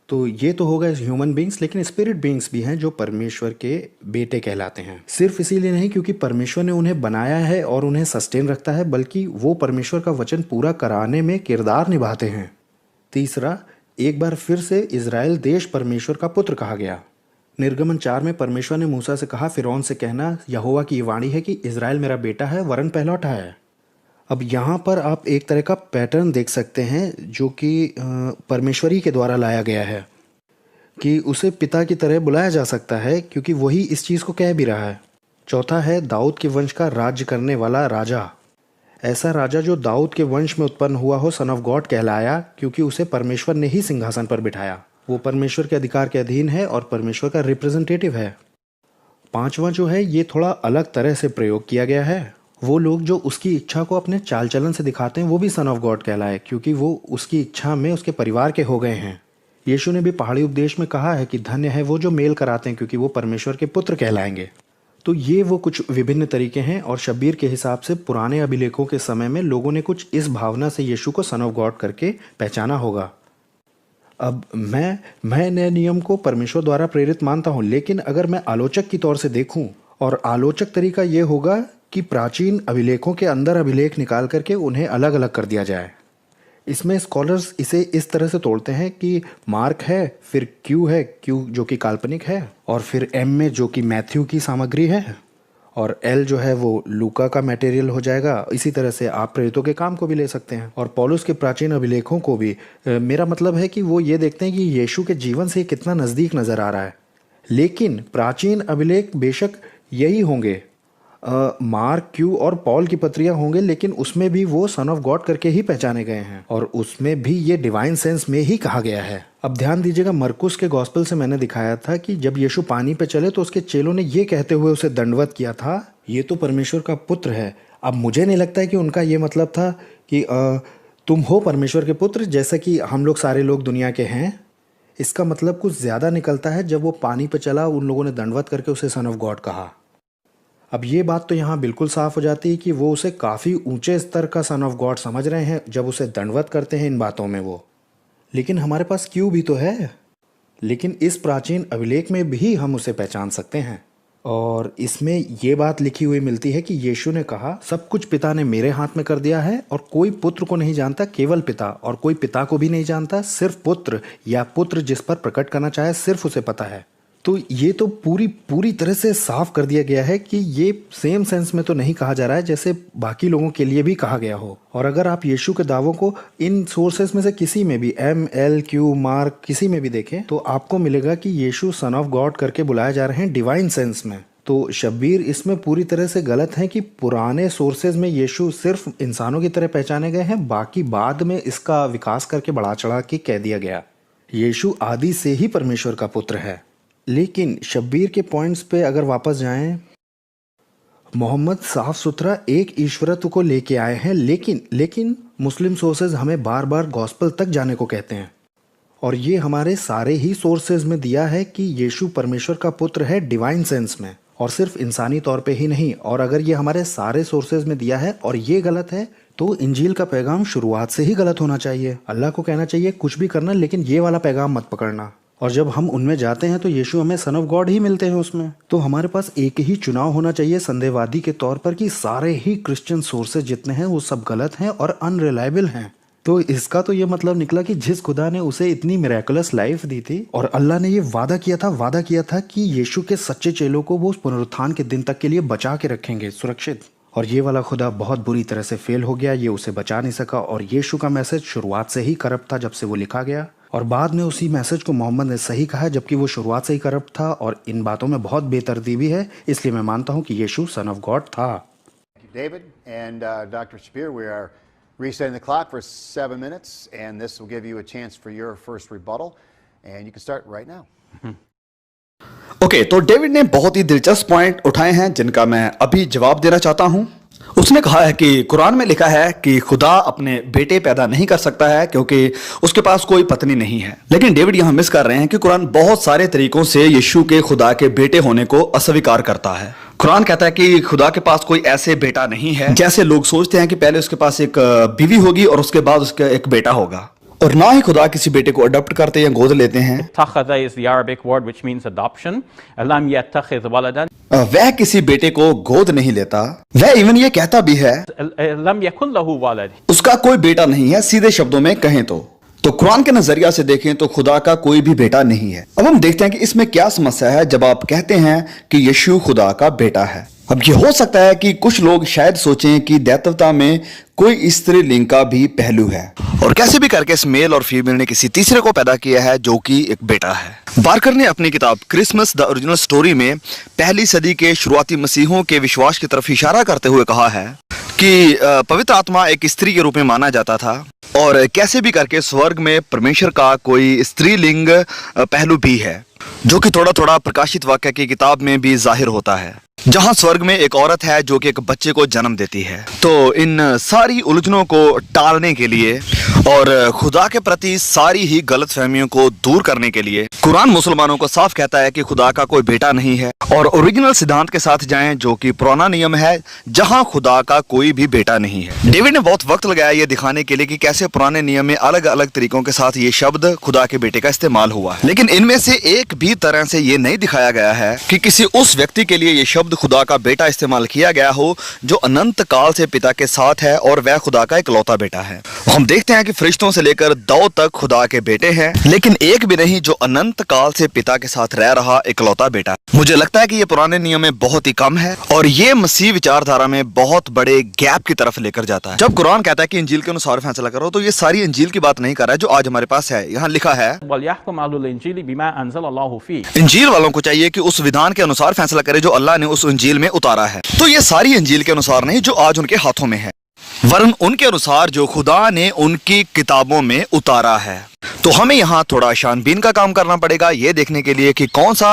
Speaker 2: तो ये तो होगा ह्यूमन बींग्स, लेकिन स्पिरिट बींग्स भी हैं जो परमेश्वर के बेटे कहलाते हैं। सिर्फ इसीलिए नहीं क्योंकि परमेश्वर ने उन्हें बनाया है और उन्हें सस्टेन रखता है, बल्कि वो परमेश्वर का वचन पूरा कराने में किरदार निभाते हैं। तीसरा, एक बार फिर से इजराइल देश परमेश्वर का पुत्र कहा गया। निर्गमन 4 में परमेश्वर ने मूसा से कहा, फिरौन से कहना यहोवा की वाणी है कि इजराइल मेरा बेटा है, वरन पहलौठा है। अब यहाँ पर आप एक तरह का पैटर्न देख सकते हैं जो कि परमेश्वरी के द्वारा लाया गया है कि उसे पिता की तरह बुलाया जा सकता है, क्योंकि वही इस चीज़ को कह भी रहा है। चौथा है दाऊद के वंश का राज्य करने वाला राजा। ऐसा राजा जो दाऊद के वंश में उत्पन्न हुआ हो सन ऑफ गॉड कहलाया, क्योंकि उसे परमेश्वर ने ही सिंहासन पर बिठाया। वो परमेश्वर के अधिकार के अधीन है और परमेश्वर का रिप्रेजेंटेटिव है। पांचवा जो है ये थोड़ा अलग तरह से प्रयोग किया गया है। वो लोग जो उसकी इच्छा को अपने चाल चलन से दिखाते हैं वो भी सन ऑफ गॉड कहलाए, क्योंकि वो उसकी इच्छा में उसके परिवार के हो गए हैं। यीशु ने भी पहाड़ी उपदेश में कहा है कि धन्य है वो जो मेल कराते हैं, क्योंकि वो परमेश्वर के पुत्र कहलाएंगे। तो ये वो कुछ विभिन्न तरीके हैं, और शब्बीर के हिसाब से पुराने अभिलेखों के समय में लोगों ने कुछ इस भावना से यीशु को सन ऑफ गॉड करके पहचाना होगा। अब मैं नए नियम को परमेश्वर द्वारा प्रेरित मानता हूँ, लेकिन अगर मैं आलोचक की तौर से देखूँ, और आलोचक तरीका ये होगा कि प्राचीन अभिलेखों के अंदर अभिलेख निकाल करके उन्हें अलग अलग कर दिया जाए। इसमें स्कॉलर्स इसे इस तरह से तोड़ते हैं कि मार्क है, फिर क्यू जो कि काल्पनिक है, और फिर एम में जो कि मैथ्यू की सामग्री है, और एल जो है वो लूका का मटेरियल हो जाएगा। इसी तरह से आप प्रेरितों के काम को भी ले सकते हैं, और पौलुस के प्राचीन अभिलेखों को भी। मेरा मतलब है कि वो ये देखते हैं कि यीशु के जीवन से कितना नज़दीक नज़र आ रहा है। लेकिन प्राचीन अभिलेख बेशक यही होंगे, मार्क, क्यू और पॉल की पत्रियां होंगे, लेकिन उसमें भी वो सन ऑफ गॉड करके ही पहचाने गए हैं, और उसमें भी ये डिवाइन सेंस में ही कहा गया है। अब ध्यान दीजिएगा, मरकुस के गॉस्पेल से मैंने दिखाया था कि जब यीशु पानी पे चले तो उसके चेलों ने ये कहते हुए उसे दंडवत किया था, ये तो परमेश्वर का पुत्र है। अब मुझे नहीं लगता है कि उनका ये मतलब था कि तुम हो परमेश्वर के पुत्र, जैसा कि हम लोग सारे लोग दुनिया के हैं। इसका मतलब कुछ ज़्यादा निकलता है जब वो पानी पे चला, उन लोगों ने दंडवत करके उसे सन ऑफ गॉड कहा। अब ये बात तो यहाँ बिल्कुल साफ हो जाती है कि वो उसे काफ़ी ऊंचे स्तर का सन ऑफ गॉड समझ रहे हैं जब उसे दंडवत करते हैं इन बातों में वो। लेकिन हमारे पास क्यों भी तो है, लेकिन इस प्राचीन अभिलेख में भी हम उसे पहचान सकते हैं। और इसमें ये बात लिखी हुई मिलती है कि यीशु ने कहा, सब कुछ पिता ने मेरे हाथ में कर दिया है और कोई पुत्र को नहीं जानता, केवल पिता, और कोई पिता को भी नहीं जानता, सिर्फ पुत्र, या पुत्र जिस पर प्रकट करना चाहे सिर्फ उसे पता है। तो ये तो पूरी तरह से साफ कर दिया गया है कि ये सेम सेंस में तो नहीं कहा जा रहा है जैसे बाकी लोगों के लिए भी कहा गया हो। और अगर आप यीशु के दावों को इन सोर्सेस में से किसी में भी, MLQ, मार्क, किसी में भी देखें तो आपको मिलेगा कि यीशु सन ऑफ गॉड करके बुलाए जा रहे हैं डिवाइन सेंस में। तो शब्बीर इसमें पूरी तरह से गलत है कि पुराने सोर्सेज में यीशु सिर्फ इंसानों की तरह पहचाने गए हैं, बाकी बाद में इसका विकास करके बढ़ा चढ़ा के कह दिया गया। यीशु आदि से ही परमेश्वर का पुत्र है। लेकिन शब्बीर के पॉइंट्स पे अगर वापस जाएं, मोहम्मद साफ सुथरा एक ईश्वरत्व को लेके आए हैं, लेकिन मुस्लिम सोर्सेज हमें बार बार गॉस्पल तक जाने को कहते हैं। और ये हमारे सारे ही सोर्सेज में दिया है कि यीशु परमेश्वर का पुत्र है डिवाइन सेंस में, और सिर्फ इंसानी तौर पे ही नहीं। और अगर ये हमारे सारे सोर्सेज में दिया है और ये गलत है तो इंजील का पैगाम शुरुआत से ही गलत होना चाहिए। अल्लाह को कहना चाहिए कुछ भी करना, लेकिन ये वाला पैगाम मत पकड़ना। और जब हम उनमें जाते हैं तो यीशु हमें सन ऑफ गॉड ही मिलते हैं उसमें। तो हमारे पास एक ही चुनाव होना चाहिए संदेहवादी के तौर पर कि सारे ही क्रिश्चियन सोर्सेज जितने हैं वो सब गलत हैं और अनरिलायबल हैं। तो इसका तो ये मतलब निकला कि जिस खुदा ने उसे इतनी मिरेकुलस लाइफ दी थी और अल्लाह ने ये वादा किया था कि यीशु के सच्चे चेलों को वो पुनरुत्थान के दिन तक के लिए बचा के रखेंगे सुरक्षित, और ये वाला खुदा बहुत बुरी तरह से फेल हो गया, ये उसे बचा नहीं सका। और यीशु का मैसेज शुरुआत से ही करप्ट था जब से वो लिखा गया, और बाद में उसी मैसेज को मोहम्मद ने सही कहा जबकि वो शुरुआत से ही करप्ट था। और इन बातों में बहुत बेतरतीबी है, इसलिए मैं मानता हूँ कि यीशु सन ऑफ गॉड था।
Speaker 1: David and Dr. Shabir, we are resetting the clock for 7 minutes, and this will give you a chance for your first rebuttal, and you can start right now.
Speaker 4: Okay, तो डेविड ने बहुत ही दिलचस्प पॉइंट उठाए हैं जिनका मैं अभी जवाब देना चाहता हूं। उसने कहा है कि कुरान में लिखा है कि खुदा अपने बेटे पैदा नहीं कर सकता है क्योंकि उसके पास कोई पत्नी नहीं है। लेकिन डेविड यहां मिस कर रहे हैं कि कुरान बहुत सारे तरीकों से यीशु के खुदा के बेटे होने को अस्वीकार करता है। कुरान कहता है कि खुदा के पास कोई ऐसे बेटा नहीं है जैसे लोग सोचते हैं कि पहले उसके पास एक बीवी होगी और उसके बाद उसका एक बेटा होगा, और ना ही खुदा किसी बेटे को अडॉप्ट करते या गोद लेते हैं।
Speaker 5: Takhadha is the Arabic word which means adoption. Lam yattakhidh waladan.
Speaker 4: वह किसी बेटे को गोद नहीं लेता। वह इवन ये कहता भी है
Speaker 5: Lam yakun lahu walad.
Speaker 4: उसका कोई बेटा नहीं है। सीधे शब्दों में कहें तो कुरान के नजरिया से देखें तो खुदा का कोई भी बेटा नहीं है। अब हम देखते हैं कि इसमें क्या समस्या है जब आप कहते हैं कि यीशु खुदा का बेटा है। अब ये हो सकता है कि कुछ लोग शायद सोचें कि दैवता में कोई स्त्री लिंग का भी पहलू है, और कैसे भी करके इस मेल और फीमेल ने किसी तीसरे को पैदा किया है जो कि एक बेटा है। बार्कर ने अपनी किताब क्रिसमस द ओरिजिनल स्टोरी में पहली सदी के शुरुआती मसीहों के विश्वास की तरफ इशारा करते हुए कहा है कि पवित्र आत्मा एक स्त्री के रूप में माना जाता था, और कैसे भी करके स्वर्ग में परमेश्वर का कोई स्त्रीलिंग पहलू भी है जो कि थोड़ा थोड़ा प्रकाशित वाक्य की किताब में भी जाहिर होता है, जहां स्वर्ग में एक औरत है जो कि एक बच्चे को जन्म देती है। तो इन सारी उलझनों को टालने के लिए और खुदा के प्रति सारी ही गलतफहमियों को दूर करने के लिए कुरान मुसलमानों को साफ कहता है कि खुदा का कोई बेटा नहीं है, और ओरिजिनल सिद्धांत के साथ जाएं जो कि पुराना नियम है जहां खुदा का कोई भी बेटा नहीं है। डेविड ने बहुत वक्त लगाया ये दिखाने के लिए कि कैसे पुराने नियम में अलग अलग तरीकों के साथ ये शब्द खुदा के बेटे का इस्तेमाल हुआ है, लेकिन इनमें से एक भी तरह से ये नहीं दिखाया गया है कि किसी उस व्यक्ति के लिए ये शब्द खुदा का बेटा इस्तेमाल किया गया हो जो अनंत काल से पिता के साथ है और वह खुदा का इकलौता बेटा है। हम देखते हैं कि फरिश्तों से लेकर दाऊद तक खुदा के बेटे हैं, लेकिन एक भी नहीं जो अनंत काल से पिता के साथ रह रहा इकलौता बेटा। मुझे लगता है कि ये पुराने नियम में बहुत ही कम है और ये मसीह विचारधारा में बहुत बड़े गैप की तरफ लेकर जाता है। जब कुरान कहता है कि इंजील के अनुसार फैसला करो, तो ये सारी इंजील की बात नहीं कर रहा है जो आज हमारे पास है। यहाँ लिखा है
Speaker 5: वलयहकुम अहलुल इंजीली बिमा अंज़लल्लाहु फीह।
Speaker 4: इंजील वालों को चाहिए कि उस विधान के अनुसार फैसला करे जो अल्लाह ने उस इंजील में उतारा है। तो ये सारी इंजील के अनुसार नहीं जो आज उनके हाथों में है, वरन उनके अनुसार जो खुदा ने उनकी किताबों में उतारा है। तो हमें यहाँ थोड़ा छानबीन का काम करना पड़ेगा ये देखने के लिए कि कौन सा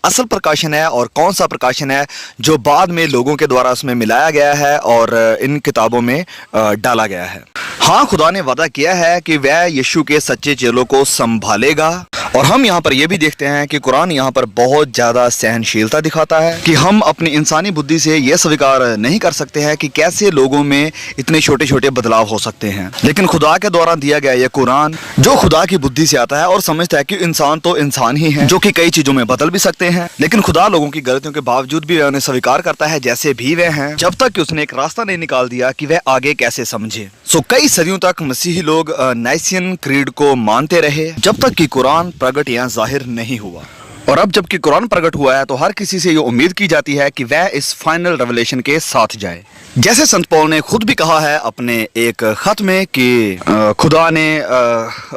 Speaker 4: असल प्रकाशन है और कौन सा प्रकाशन है जो बाद में लोगों के द्वारा उसमें मिलाया गया है और इन किताबों में डाला गया है। हाँ, खुदा ने वादा किया है कि वह यीशु के सच्चे चेलों को संभालेगा और हम यहाँ पर यह भी देखते हैं कि कुरान यहाँ पर बहुत ज़्यादा सहनशीलता दिखाता है कि हम अपनी इंसानी बुद्धि से यह स्वीकार नहीं कर सकते हैं कि कैसे लोगों में इतने छोटे छोटे बदलाव हो सकते हैं। लेकिन खुदा के द्वारा दिया गया यह कुरान जो खुदा की बुद्धि से आता है और समझता है कि इंसान तो इंसान ही है जो कि कई चीज़ों में बदल भी सकते हैं, लेकिन खुदा लोगों की गलतियों के बावजूद भी वह उन्हें स्वीकार करता है जैसे भी वे हैं, जब तक कि उसने एक रास्ता नहीं निकाल दिया कि वह आगे कैसे समझे। सो कई सदियों तक मसीही लोग नाइसियन क्रीड को मानते रहे जब तक कि कुरान प्रकट या जाहिर नहीं हुआ। और अब जबकि कुरान प्रकट हुआ है तो हर किसी से ये उम्मीद की जाती है कि वह इस फाइनल रेवलेशन के साथ जाए। जैसे संत पौल ने खुद भी कहा है अपने एक खत में कि खुदा ने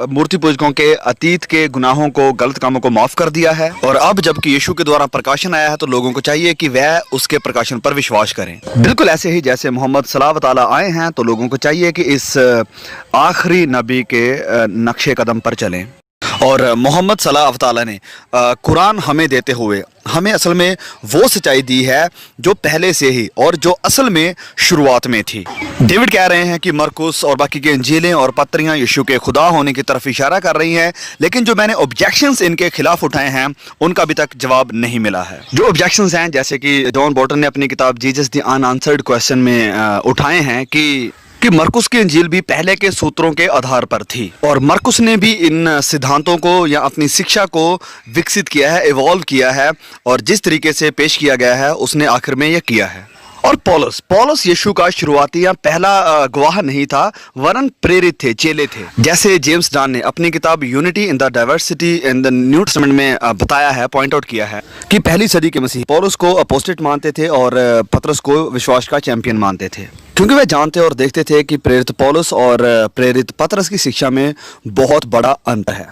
Speaker 4: मूर्ति पूजकों के अतीत के गुनाहों को, गलत कामों को माफ कर दिया है, और अब जबकि यीशु के द्वारा प्रकाशन आया है तो लोगों को चाहिए कि वह उसके प्रकाशन पर विश्वास करें। बिल्कुल ऐसे ही जैसे मोहम्मद सल्लल्लाहु अलैहि वसल्लम आए हैं तो लोगों को चाहिए कि इस आखिरी नबी के नक्शे कदम पर चलें। और मोहम्मद सल्लल्लाहु अलैहि वसल्लम ने कुरान हमें देते हुए हमें असल में वो सच्चाई दी है जो पहले से ही और जो असल में शुरुआत में थी। डेविड कह रहे हैं कि मरकुस और बाकी के इंजीलें और पत्रियां यीशु के खुदा होने की तरफ इशारा कर रही हैं, लेकिन जो मैंने ऑब्जेक्शंस इनके खिलाफ उठाए हैं उनका अभी तक जवाब नहीं मिला है। जो ऑब्जेक्शंस हैं जैसे कि जॉन बोल्टन ने अपनी किताब जीसस द अनआंसर्ड क्वेश्चन में उठाए हैं कि मरकुस की इंजील भी पहले के सूत्रों के आधार पर थी और मरकुस ने भी इन सिद्धांतों को या अपनी शिक्षा को विकसित किया है, इवॉल्व किया है, और जिस तरीके से पेश किया गया है उसने आखिर में यह किया है। और पौलुस यीशु का शुरुआती या पहला गवाह नहीं था, वरन प्रेरित थे, चेले थे। जैसे जेम्स डॉन ने अपनी किताब unity in the diversity in the new testament में बताया है, पॉइंट आउट किया है कि पहली सदी के मसीह पौलुस को अपोस्टेट मानते थे और पतरस को विश्वास का चैंपियन मानते थे, क्योंकि वे जानते और देखते थे कि प्रेरित पौलुस और प्रेरित पतरस की शिक्षा में बहुत बड़ा अंतर है।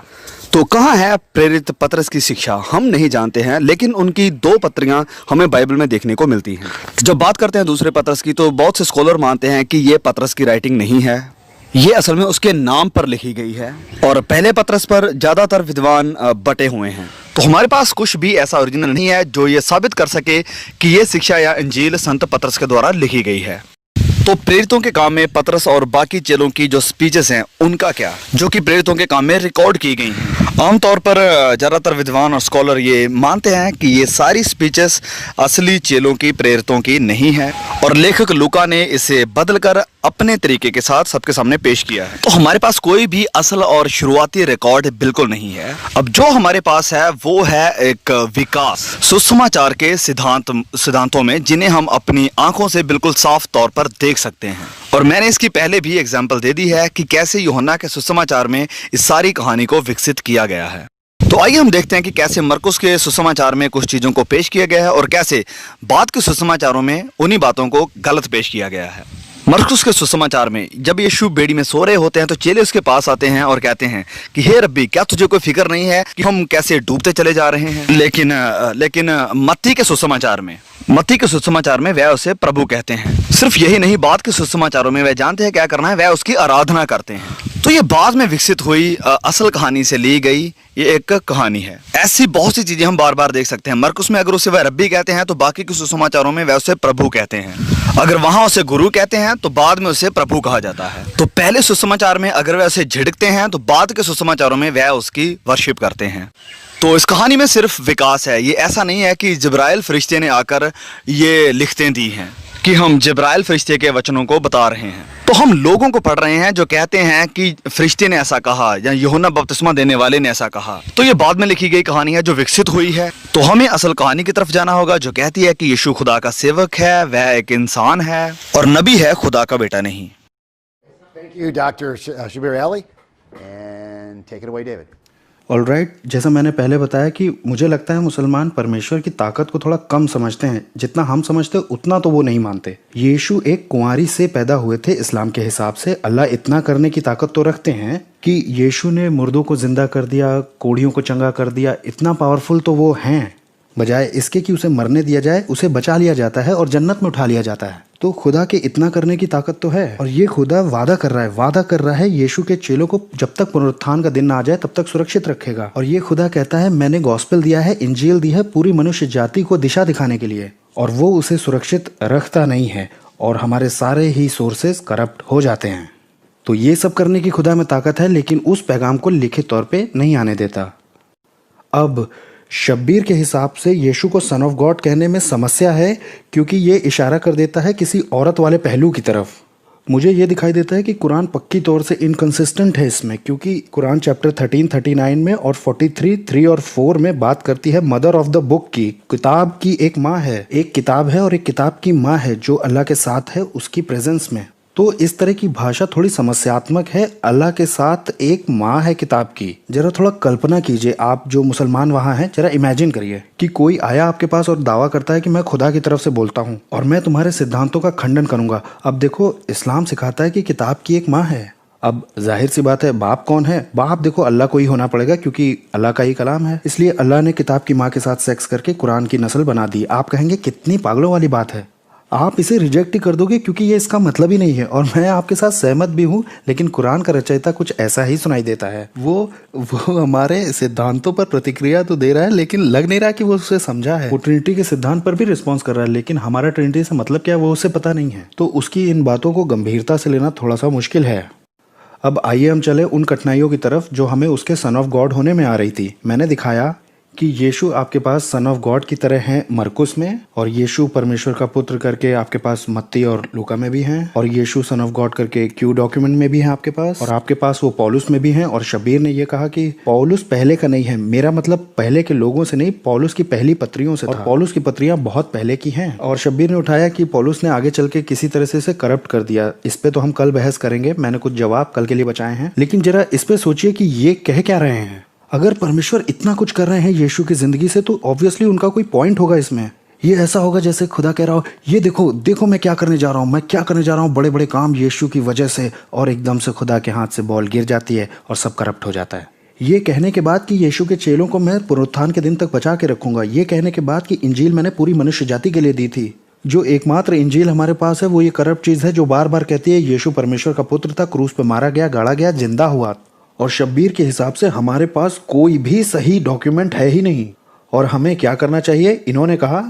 Speaker 4: तो कहाँ है प्रेरित पतरस की शिक्षा हम नहीं जानते हैं, लेकिन उनकी 2 पत्रियां हमें बाइबल में देखने को मिलती हैं। जब बात करते हैं दूसरे पतरस की तो बहुत से स्कॉलर मानते हैं कि ये पतरस की राइटिंग नहीं है, ये असल में उसके नाम पर लिखी गई है, और पहले पतरस पर ज़्यादातर विद्वान बटे हुए हैं। तो हमारे पास कुछ भी ऐसा ओरिजिनल नहीं है जो ये साबित कर सके कि ये शिक्षा या इंजील संत पतरस के द्वारा लिखी गई है। तो प्रेरितों के काम में पतरस और बाकी चेलों की जो स्पीचेस हैं उनका क्या, जो कि प्रेरितों के काम में रिकॉर्ड की गई हैं। आमतौर पर ज़्यादातर विद्वान और स्कॉलर ये मानते हैं कि ये सारी स्पीचेस असली चेलों की, प्रेरितों की नहीं है, और लेखक लूका ने इसे बदलकर अपने तरीके के साथ सबके सामने पेश किया है। तो हमारे पास कोई भी असल और शुरुआती रिकॉर्ड बिल्कुल नहीं है। अब जो हमारे पास है वो है एक विकास सुसमाचार के सिद्धांतों में, जिन्हें हम अपनी आंखों से बिल्कुल साफ तौर पर देख सकते हैं। और मैंने इसकी पहले भी एग्जाम्पल दे दी है कि कैसे यूहन्ना के सुसमाचार में इस सारी कहानी को विकसित किया गया है। तो आइए हम देखते हैं कि कैसे मरकुस के सुसमाचार में कुछ चीज़ों को पेश किया गया है और कैसे बाद के सुसमाचारों में उन्हीं बातों को गलत पेश किया गया है। मरकुस के सुसमाचार में जब यीशु बेड़ी में सो रहे होते हैं तो चेले उसके पास आते हैं और कहते हैं कि हे रब्बी, क्या तुझे कोई फिक्र नहीं है कि हम कैसे डूबते चले जा रहे हैं। लेकिन मत्ती के सुसमाचार में वह उसे प्रभु कहते हैं। सिर्फ यही नहीं, बाद के सुसमाचारों में वह जानते हैं क्या करना है, वह उसकी आराधना करते हैं। तो ये बाद में विकसित हुई असल कहानी से ली गई ये एक कहानी है। ऐसी बहुत सी चीजें हम बार बार देख सकते हैं। मरकुस में अगर उसे वह रब्बी कहते हैं तो बाकी के सुसमाचारों में वह उसे प्रभु कहते हैं। अगर वहां उसे गुरु कहते हैं तो बाद में उसे प्रभु कहा जाता है। तो पहले सुसमाचार में अगर वह उसे झिड़कते हैं तो बाद के सुसमाचारों में वह उसकी वर्शिप करते हैं। तो इस कहानी में सिर्फ विकास है। ये ऐसा नहीं है कि जिब्राइल फरिश्ते ने आकर ये लिखतें दी हैं कि हम जिब्राइल फरिश्ते के वचनों को बता रहे हैं। तो हम लोगों को पढ़ रहे हैं जो कहते हैं कि फरिश्ते ने ऐसा कहा या यूहन्ना बपतिस्मा देने वाले ने ऐसा कहा। तो ये बाद में लिखी गई कहानी है जो विकसित हुई है। तो हमें असल कहानी की तरफ जाना होगा जो कहती है कि यीशु खुदा का सेवक है, वह एक इंसान है और नबी है, खुदा का बेटा नहीं।
Speaker 1: Thank you, Dr. Shabir Ali. And take it away, David.
Speaker 2: Alright, जैसा मैंने पहले बताया कि मुझे लगता है मुसलमान परमेश्वर की ताकत को थोड़ा कम समझते हैं। जितना हम समझते हैं उतना तो वो नहीं मानते। यीशु एक कुंवारी से पैदा हुए थे इस्लाम के हिसाब से। अल्लाह इतना करने की ताकत तो रखते हैं कि यीशु ने मुर्दों को जिंदा कर दिया, कोढ़ियों को चंगा कर दिया। इतना पावरफुल तो वो हैं। बजाय इसके कि उसे मरने दिया जाए, उसे बचा लिया जाता है और जन्नत में उठा लिया जाता है। तो खुदा के इतना करने की ताकत तो है। और ये खुदा वादा कर रहा है यीशु के चेलों को जब तक पुनरुत्थान का दिन ना आ जाए तब तक सुरक्षित रखेगा। और ये खुदा कहता है मैंने गॉस्पेल दिया है, इंजील दी है पूरी मनुष्य जाति को दिशा दिखाने के लिए, और वो उसे सुरक्षित रखता नहीं है और हमारे सारे ही सोर्सेस करप्ट हो जाते हैं। तो ये सब करने की खुदा में ताकत है, लेकिन उस पैगाम को लिखित तौर पे नहीं आने देता। अब शब्बीर के हिसाब से यीशु को सन ऑफ गॉड कहने में समस्या है क्योंकि ये इशारा कर देता है किसी औरत वाले पहलू की तरफ। मुझे ये दिखाई देता है कि कुरान पक्की तौर से इनकंसिस्टेंट है इसमें, क्योंकि कुरान चैप्टर 13:39 में और 43:3 और 4 में बात करती है मदर ऑफ द बुक की, किताब की एक माँ है, एक किताब है और एक किताब की माँ है जो अल्लाह के साथ है उसकी प्रेजेंस में। तो इस तरह की भाषा थोड़ी समस्यात्मक है। अल्लाह के साथ एक माँ है किताब की। जरा थोड़ा कल्पना कीजिए, आप जो मुसलमान वहाँ हैं, जरा इमेजिन करिए कि कोई आया आपके पास और दावा करता है कि मैं खुदा की तरफ से बोलता हूँ और मैं तुम्हारे सिद्धांतों का खंडन करूंगा। अब देखो, इस्लाम सिखाता है कि किताब की एक माँ है। अब जाहिर सी बात है, बाप कौन है? बाप देखो अल्लाह को ही होना पड़ेगा क्योंकि अल्लाह का ही कलाम है। इसलिए अल्लाह ने किताब की माँ के साथ सेक्स करके कुरान की नस्ल बना दी। आप कहेंगे कितनी पागलों वाली बात है, आप इसे रिजेक्ट ही कर दोगे क्योंकि ये इसका मतलब ही नहीं है। और मैं आपके साथ सहमत भी हूँ, लेकिन कुरान का रचयिता कुछ ऐसा ही सुनाई देता है। वो हमारे सिद्धांतों पर प्रतिक्रिया तो दे रहा है, लेकिन लग नहीं रहा कि वो उसे समझा है। वो ट्रिनिटी के सिद्धांत पर भी रिस्पॉन्स कर रहा है, लेकिन हमारा ट्रिनिटी से मतलब क्या है वो उसे पता नहीं है। तो उसकी इन बातों को गंभीरता से लेना थोड़ा सा मुश्किल है। अब आइए हम चले उन कठिनाइयों की तरफ जो हमें उसके सन ऑफ गॉड होने में आ रही थी। मैंने दिखाया कि यीशु आपके पास सन ऑफ गॉड की तरह हैं मरकुस में, और यीशु परमेश्वर का पुत्र करके आपके पास मत्ती और लूका में भी हैं, और यीशु सन ऑफ गॉड करके क्यू डॉक्यूमेंट में भी हैं आपके पास, और आपके पास वो पौलुस में भी हैं। और शब्बीर ने ये कहा कि पौलुस पहले का नहीं है। मेरा मतलब पहले के लोगों से नहीं, पौलुस की पहली पत्रियों से था, और पौलुस की पत्रियां बहुत पहले की हैं। और शब्बीर ने उठाया कि पौलुस ने आगे चल के किसी तरह से इसे करप्ट कर दिया। इस पे तो हम कल बहस करेंगे, मैंने कुछ जवाब कल के लिए बचाए हैं। लेकिन जरा इस पे सोचिए कि ये कह क्या रहे हैं। अगर परमेश्वर इतना कुछ कर रहे हैं यीशु की जिंदगी से, तो ऑब्वियसली उनका कोई पॉइंट होगा इसमें। ये ऐसा होगा जैसे खुदा कह रहा हो, ये देखो देखो मैं क्या करने जा रहा हूँ, मैं क्या करने जा रहा हूँ, बड़े बड़े काम यीशु की वजह से, और एकदम से खुदा के हाथ से बॉल गिर जाती है और सब करप्ट हो जाता है। ये कहने के बाद कि यीशु के चेलों को मैं पुनरुत्थान के दिन तक बचा के रखूंगा। ये कहने के बाद कि इंजील मैंने पूरी मनुष्य जाति के लिए दी थी। जो एकमात्र इंजील हमारे पास है वो ये करप्ट चीज है जो बार बार कहती है यीशु परमेश्वर का पुत्र था, क्रूस पे मारा गया, गाड़ा गया, जिंदा हुआ। और शब्बीर के हिसाब से हमारे पास कोई भी सही डॉक्यूमेंट है ही नहीं। और हमें क्या करना चाहिए? इन्होंने कहा,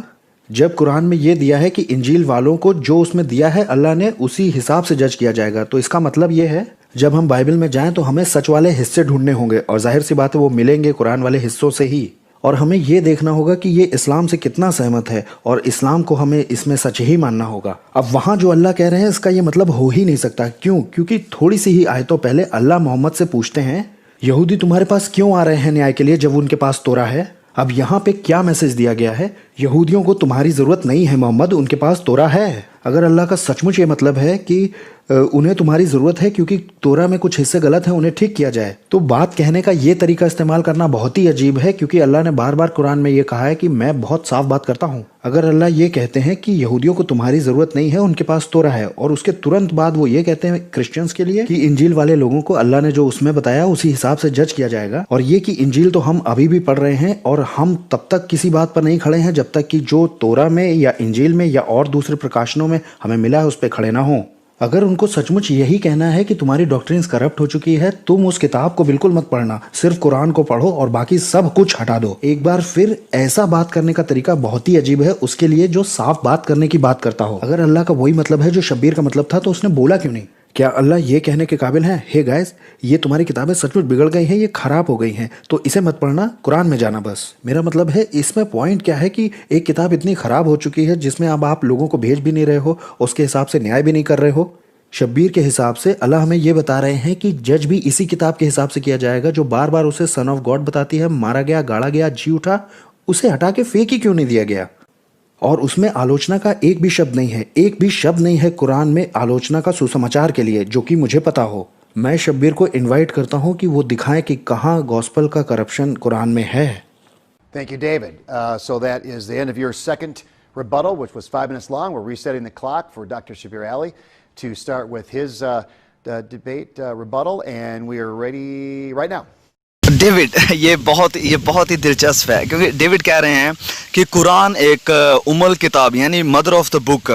Speaker 2: जब कुरान में ये दिया है कि इंजील वालों को जो उसमें दिया है अल्लाह ने उसी हिसाब से जज किया जाएगा, तो इसका मतलब ये है जब हम बाइबल में जाएं तो हमें सच वाले हिस्से ढूंढने होंगे, और जाहिर सी बात है वो मिलेंगे कुरान वाले हिस्सों से ही। और हमें ये देखना होगा कि ये इस्लाम से कितना सहमत है, और इस्लाम को हमें इसमें सच ही मानना होगा। अब वहाँ जो अल्लाह कह रहे हैं इसका ये मतलब हो ही नहीं सकता। क्यों? क्योंकि थोड़ी सी ही आयतों पहले अल्लाह मोहम्मद से पूछते हैं, यहूदी तुम्हारे पास क्यों आ रहे हैं न्याय के लिए जब उनके पास तोरा है? अब यहाँ पे क्या मैसेज दिया गया है? यहूदियों को तुम्हारी ज़रूरत नहीं है मोहम्मद, उनके पास तोरा है। अगर अल्लाह का सचमुच ये मतलब है कि उन्हें तुम्हारी ज़रूरत है क्योंकि तोरा में कुछ हिस्से गलत हैं, उन्हें ठीक किया जाए, तो बात कहने का ये तरीका इस्तेमाल करना बहुत ही अजीब है, क्योंकि अल्लाह ने बार बार कुरान में ये कहा है कि मैं बहुत साफ बात करता हूँ। अगर अल्लाह ये कहते हैं कि यहूदियों को तुम्हारी ज़रूरत नहीं है, उनके पास तोरा है, और उसके तुरंत बाद वो ये कहते हैं क्रिश्चियंस के लिए कि इंजील वाले लोगों को अल्लाह ने जो उसमें बताया उसी हिसाब से जज किया जाएगा, और ये कि इंजील तो हम अभी भी पढ़ रहे हैं और हम तब तक किसी बात पर नहीं खड़े हैं जब तक कि जो तोरा में या इंजील में या और दूसरे प्रकाशनों में हमें मिला है उस पर खड़े ना हों। अगर उनको सचमुच यही कहना है कि तुम्हारी डॉक्ट्रिन्स करप्ट हो चुकी है, तुम उस किताब को बिल्कुल मत पढ़ना, सिर्फ कुरान को पढ़ो और बाकी सब कुछ हटा दो। एक बार फिर ऐसा बात करने का तरीका बहुत ही अजीब है उसके लिए जो साफ बात करने की बात करता हो। अगर अल्लाह का वही मतलब है जो शब्बीर का मतलब था, तो उसने बोला क्यों नहीं? क्या अल्लाह ये कहने के काबिल है, हे गाइस ये तुम्हारी किताबें सचमुच बिगड़ गई हैं, ये खराब हो गई हैं, तो इसे मत पढ़ना, कुरान में जाना बस? मेरा मतलब है इसमें पॉइंट क्या है कि एक किताब इतनी खराब हो चुकी है जिसमें अब आप लोगों को भेज भी नहीं रहे हो, उसके हिसाब से न्याय भी नहीं कर रहे हो। शब्बीर के हिसाब से अल्लाह हमें ये बता रहे हैं कि जज भी इसी किताब के हिसाब से किया जाएगा जो बार बार उसे सन ऑफ गॉड बताती है, मारा गया, गाड़ा गया, जी उठा, उसे हटा के फेक ही क्यों नहीं दिया गया? और उसमें आलोचना का एक भी शब्द नहीं है, एक भी शब्द नहीं है कुरान में आलोचना का सुसमाचार के लिए, जो कि मुझे पता हो। मैं शब्बीर को इनवाइट करता हूं कि वो दिखाएं कि कहाँ गॉस्पल का करप्शन कुरान में है।
Speaker 1: Thank you, David. So that is the end of your second rebuttal, which was 5 minutes long. We're resetting the clock for Dr. Shabir Ali to start with his debate rebuttal, and we are ready right now.
Speaker 4: David, ये बहुत ही दिलचस्प है, क्योंकि डेविड कह रहे हैं कि कुरान एक उम्मुल किताब यानी मदर ऑफ द बुक,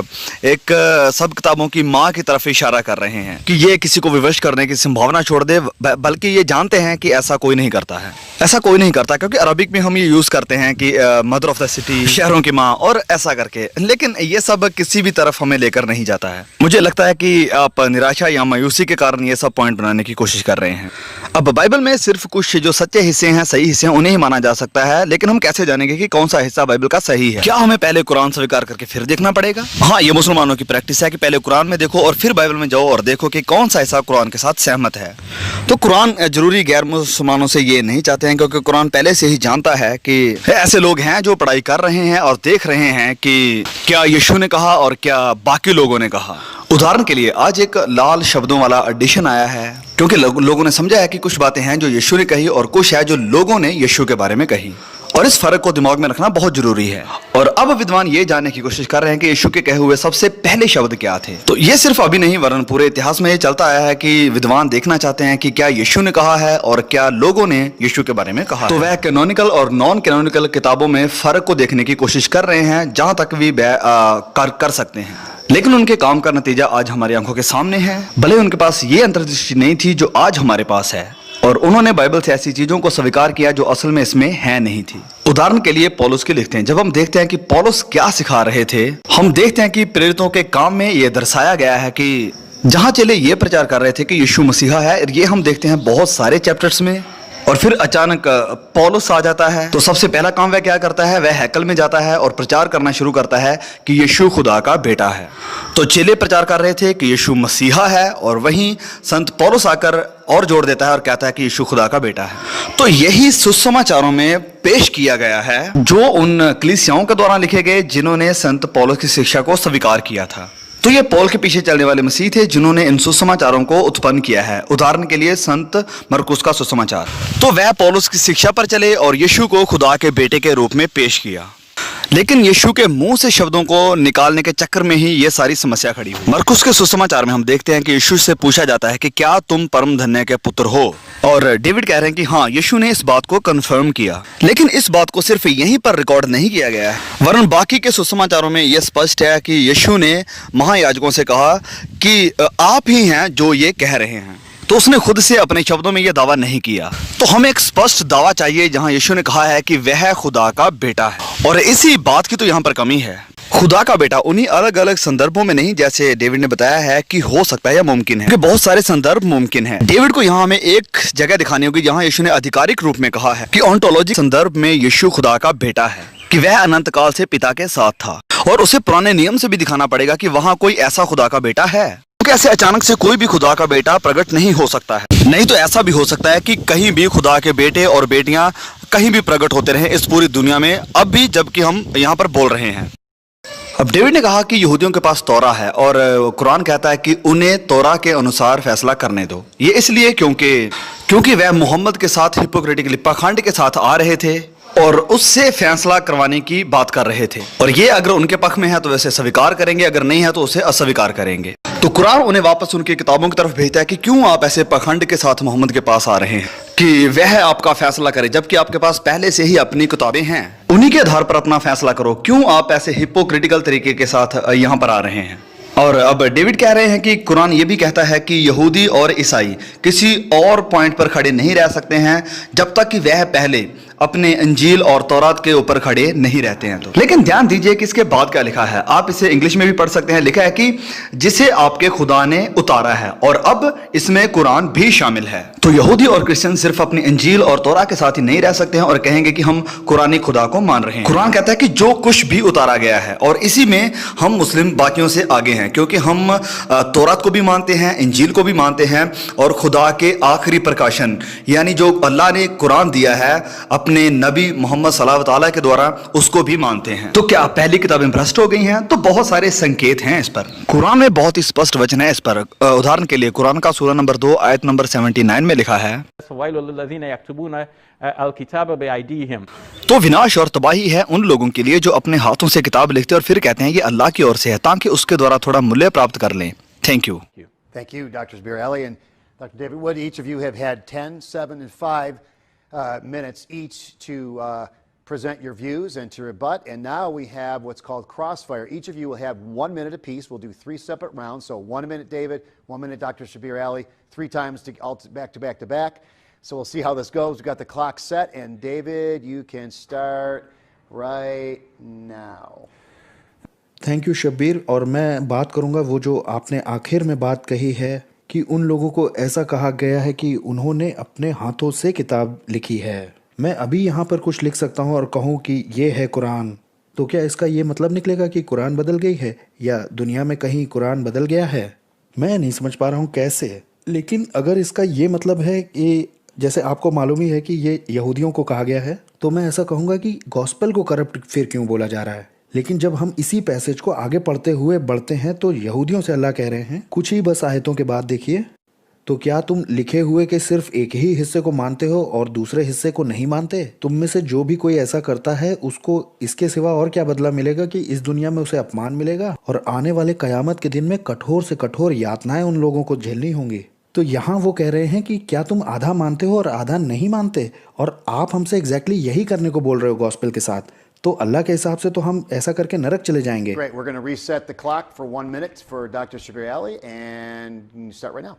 Speaker 4: एक सब किताबों की माँ की तरफ इशारा कर रहे हैं कि ये किसी को विवश करने की संभावना छोड़ दे, बल्कि ये जानते हैं कि ऐसा कोई नहीं करता है, ऐसा कोई नहीं करता, क्योंकि अरबिक में हम ये यूज़ करते हैं कि मदर ऑफ द सिटी, शहरों की माँ, और ऐसा करके, लेकिन ये सब किसी भी तरफ हमें लेकर नहीं जाता है। मुझे लगता है कि आप निराशा या मायूसी के कारण ये सब पॉइंट बनाने की कोशिश कर रहे हैं। अब बाइबल में सिर्फ कुछ जो सच्चे हिस्से हैं, सही हिस्से हैं, उन्हें ही माना जा सकता है। लेकिन हम कैसे जानेंगे कि कौन सा हिस्सा बाइबल का सही है? क्या हमें पहले कुरान स्वीकार करके फिर देखना पड़ेगा? हाँ, ये मुसलमानों की प्रैक्टिस है कि पहले कुरान में देखो और फिर बाइबल में जाओ और देखो कि कौन सा हिस्सा कुरान के साथ सहमत है। तो कुरान जरूरी गैर मुसलमानों से ये नहीं चाहते हैं, क्योंकि कुरान पहले से ही जानता है कि ऐसे लोग हैं जो पढ़ाई कर रहे हैं और देख रहे हैं कि क्या यीशु ने कहा और क्या बाकी लोगों ने कहा। उदाहरण के लिए आज एक लाल शब्दों वाला एडिशन आया है, क्योंकि लोगों ने समझा है कि कुछ बातें हैं जो यीशु ने कही और कुछ है जो लोगों ने यीशु के बारे में कही, और इस फर्क को दिमाग में रखना बहुत जरूरी है। और अब विद्वान ये जानने की कोशिश कर रहे हैं कि यीशु के कहे हुए सबसे पहले शब्द क्या थे। तो ये सिर्फ अभी नहीं, वरन पूरे इतिहास में ये चलता आया है कि विद्वान देखना चाहते हैं कि क्या यीशु ने कहा है और क्या लोगों ने यीशु के बारे में कहा। तो वह कैनोनिकल और नॉन कैनोनिकल किताबों में फर्क को देखने की कोशिश कर रहे हैं, जहां तक भी कर सकते हैं। लेकिन उनके काम का नतीजा आज हमारी आंखों के सामने है। भले उनके पास ये अंतर्दृष्टि नहीं थी जो आज हमारे पास है, और उन्होंने बाइबल से ऐसी चीजों को स्वीकार किया जो असल में इसमें है नहीं थी। उदाहरण के लिए पौलुस के लिखते हैं, जब हम देखते हैं कि पौलुस क्या सिखा रहे थे, हम देखते हैं कि प्रेरितों के काम में यह दर्शाया गया है कि जहां चले ये प्रचार कर रहे थे कि यीशु मसीहा है। ये हम देखते हैं बहुत सारे चैप्टर्स में। और फिर अचानक पौलुस आ जाता है, तो सबसे पहला काम वह क्या करता है, वह हैकल में जाता है और प्रचार करना शुरू करता है कि यीशु खुदा का बेटा है। तो चेले प्रचार कर रहे थे कि यीशु मसीहा है, और वहीं संत पौलुस आकर और जोड़ देता है और कहता है कि यीशु खुदा का बेटा है। तो यही सुसमाचारों में पेश किया गया है जो उन कलीसियाओं के द्वारा लिखे गए जिन्होंने संत पौलुस की शिक्षा को स्वीकार किया था। तो ये पौल के पीछे चलने वाले मसीह थे जिन्होंने इन सुसमाचारों को उत्पन्न किया है। उदाहरण के लिए संत मरकुस का सुसमाचार, तो वह पौलुस की शिक्षा पर चले और यीशु को खुदा के बेटे के रूप में पेश किया। लेकिन यीशु के मुंह से शब्दों को निकालने के चक्कर में ही ये सारी समस्या खड़ी हुई। मरकुस के सुसमाचार में हम देखते हैं कि यीशु से पूछा जाता है कि क्या तुम परम धन्य के पुत्र हो, और डेविड कह रहे हैं कि हाँ, यीशु ने इस बात को कंफर्म किया। लेकिन इस बात को सिर्फ यहीं पर रिकॉर्ड नहीं किया गया है, वरन बाकी के सुसमाचारों में यह स्पष्ट है कि यीशु ने महायाजकों से कहा कि आप ही हैं जो ये कह रहे हैं। तो उसने खुद से अपने शब्दों में यह दावा नहीं किया। तो हमें एक स्पष्ट दावा चाहिए जहां यीशु ने कहा है कि वह खुदा का बेटा है, और इसी बात की तो यहां पर कमी है। खुदा का बेटा उन्हीं अलग अलग संदर्भों में नहीं, जैसे डेविड ने बताया है कि हो सकता है या मुमकिन है, क्योंकि बहुत सारे संदर्भ मुमकिन है। डेविड को यहाँ हमें एक जगह दिखानी होगी जहां यीशु ने आधिकारिक रूप में कहा है कि ऑन्टोलॉजी संदर्भ में यीशु खुदा का बेटा है, कि वह अनंत काल से पिता के साथ था। और उसे पुराने नियम से भी दिखाना पड़ेगा कि वहां कोई ऐसा खुदा का बेटा है, क्योंकि ऐसे अचानक से कोई भी खुदा का बेटा प्रकट नहीं हो सकता है। नहीं तो ऐसा भी हो सकता है कि कहीं भी खुदा के बेटे और बेटियां कहीं भी प्रकट होते रहे इस पूरी दुनिया में, अब भी जबकि हम यहाँ पर बोल रहे हैं। अब डेविड ने कहा कि यहूदियों के पास तौरा है, और कुरान कहता है कि उन्हें तौरा के अनुसार फैसला करने दो। ये इसलिए क्योंकि वह मोहम्मद के साथ हिपोक्रेटिकली पाखंड के साथ आ रहे थे और उससे फैसला करवाने की बात कर रहे थे, और ये अगर उनके पक्ष में है तो वैसे स्वीकार करेंगे, अगर नहीं है तो उसे अस्वीकार करेंगे। तो कुरान उन्हें वापस उनकी किताबों की तरफ भेजता है कि क्यों आप ऐसे पाखंड के साथ मोहम्मद के पास आ रहे हैं कि वह आपका फैसला करे, जबकि आपके पास पहले से ही अपनी किताबें हैं, उन्हीं के आधार पर अपना फैसला करो। क्यों आप ऐसे हिपोक्रिटिकल तरीके के साथ यहाँ पर आ रहे हैं। और अब डेविड कह रहे हैं कि कुरान ये भी कहता है कि यहूदी और ईसाई किसी और पॉइंट पर खड़े नहीं रह सकते हैं जब तक कि वह पहले अपने अंजील और तौरात के ऊपर खड़े नहीं रहते हैं। तो लेकिन ध्यान दीजिए कि इसके बाद क्या लिखा है, आप इसे इंग्लिश में भी पढ़ सकते हैं। लिखा है कि जिसे आपके खुदा ने उतारा है, और अब इसमें कुरान भी शामिल है। तो यहूदी और क्रिश्चियन सिर्फ अपनी अंजील और तौरा के साथ ही नहीं रह सकते हैं और कहेंगे कि हम कुरानी खुदा को मान रहे हैं। कुरान कहता है कि जो कुछ भी उतारा गया है, और इसी में हम मुस्लिम बाकियों से आगे हैं, क्योंकि हम तौरात को भी मानते हैं, इंजील को भी मानते हैं, और खुदा के आखिरी प्रकाशन यानी जो अल्लाह ने कुरान दिया है अपने नबी मोहम्मद सल्लल्लाहु अलैहि के द्वारा, उसको भी मानते हैं। तो क्या पहली किताबें भ्रष्ट हो गई हैं? तो बहुत सारे संकेत हैं इस पर। कुरान में बहुत ही स्पष्ट वचन है इस पर। उदाहरण के लिए कुरान का सूरा नंबर 2 आयत नंबर 79 में लिखा है, तो विनाश और तबाही है उन लोगों के लिए जो अपने हाथों से किताब लिखते हैं और फिर कहते हैं ये अल्लाह की ओर से है, ताकि उसके द्वारा थोड़ा मूल्य प्राप्त कर लें। Thank you.
Speaker 1: Thank you, Dr. Shabir Ali and Dr. David Wood. Each of you have had 10, 7, and 5 minutes each to present your views and to rebut. And now we have what's called crossfire. Each of you will have 1 minute apiece. We'll do 3 separate rounds. So 1 minute David, 1 minute Dr. Shabir Ali, 3 times back to back to back. So we'll see how this goes. We've got the clock set. And David, you can start right now.
Speaker 2: Thank you Shabbir. और मैं बात करूंगा वो जो आपने आखिर में बात कही है कि उन लोगों को ऐसा कहा गया है कि उन्होंने अपने हाथों से किताब लिखी है। मैं अभी यहाँ पर कुछ लिख सकता हूँ और कहूँ कि ये है कुरान, तो क्या इसका ये मतलब निकलेगा कि कुरान बदल गई है या दुनिया में कहीं कुरान बदल गया है? मैं नहीं समझ पा रहा हूँ कैसे। लेकिन अगर इसका ये मतलब है कि जैसे आपको मालूम ही है कि ये यहूदियों को कहा गया है, तो मैं ऐसा कहूँगा कि गॉस्पेल को करप्ट फिर क्यों बोला जा रहा है? लेकिन जब हम इसी पैसेज को आगे पढ़ते हुए बढ़ते हैं तो यहूदियों से अल्लाह कह रहे हैं कुछ ही बस आयतों के बाद देखिए, तो क्या तुम लिखे हुए के सिर्फ एक ही हिस्से को मानते हो और दूसरे हिस्से को नहीं मानते? तुम में से जो भी कोई ऐसा करता है उसको इसके सिवा और क्या बदला मिलेगा कि इस दुनिया में उसे अपमान मिलेगा और आने वाले कयामत के दिन में कठोर से कठोर यातनाएं उन लोगों को झेलनी होंगी। तो यहाँ वो कह रहे हैं कि क्या तुम आधा मानते हो और आधा नहीं मानते, और आप हमसे एग्जैक्टली यही करने को बोल रहे हो गॉस्पेल के साथ। तो अल्लाह के हिसाब से तो हम ऐसा करके नरक चले जाएंगे।
Speaker 1: Great. We're going to reset the clock for 1 minute for Dr. Shabir Ali, and you can start right now.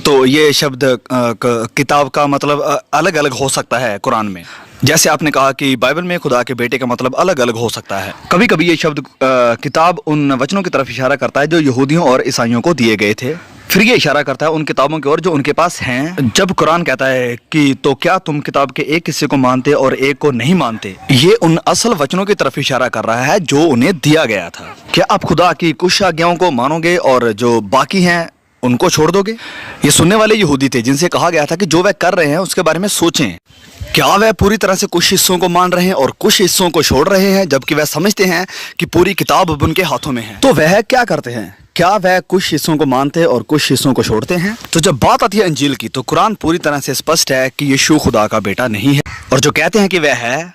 Speaker 4: तो ये शब्द किताब का मतलब अलग अलग हो सकता है कुरान में। जैसे आपने कहा कि बाइबल में खुदा के बेटे का मतलब अलग अलग हो सकता है। कभी कभी ये शब्द किताब उन वचनों की तरफ इशारा करता है जो यहूदियों और ईसाइयों को दिए गए थे, फिर ये इशारा करता है उन किताबों की ओर जो उनके पास हैं। जब कुरान कहता है कि तो क्या तुम किताब के एक हिस्से को मानते और एक को नहीं मानते, ये उन असल वचनों की तरफ इशारा कर रहा है जो उन्हें दिया गया था। क्या आप खुदा की कुछ आज्ञाओं को मानोगे और जो बाकी हैं उनको छोड़ दोगे? ये सुनने वाले यहूदी थे जिनसे कहा गया था कि जो वह कर रहे हैं उसके बारे में सोचें। क्या वह पूरी तरह से कुछ हिस्सों को मान रहे हैं और कुछ हिस्सों को छोड़ रहे हैं, जबकि वह समझते हैं कि पूरी किताब अब उनके हाथों में है? तो वह क्या करते हैं? क्या वह कुछ हिस्सों को मानते और कुछ हिस्सों को छोड़ते हैं? तो जब बात आती है अंजील की, तो कुरान पूरी तरह से स्पष्ट है कि यीशु खुदा का बेटा नहीं है, और जो कहते हैं कि वह है,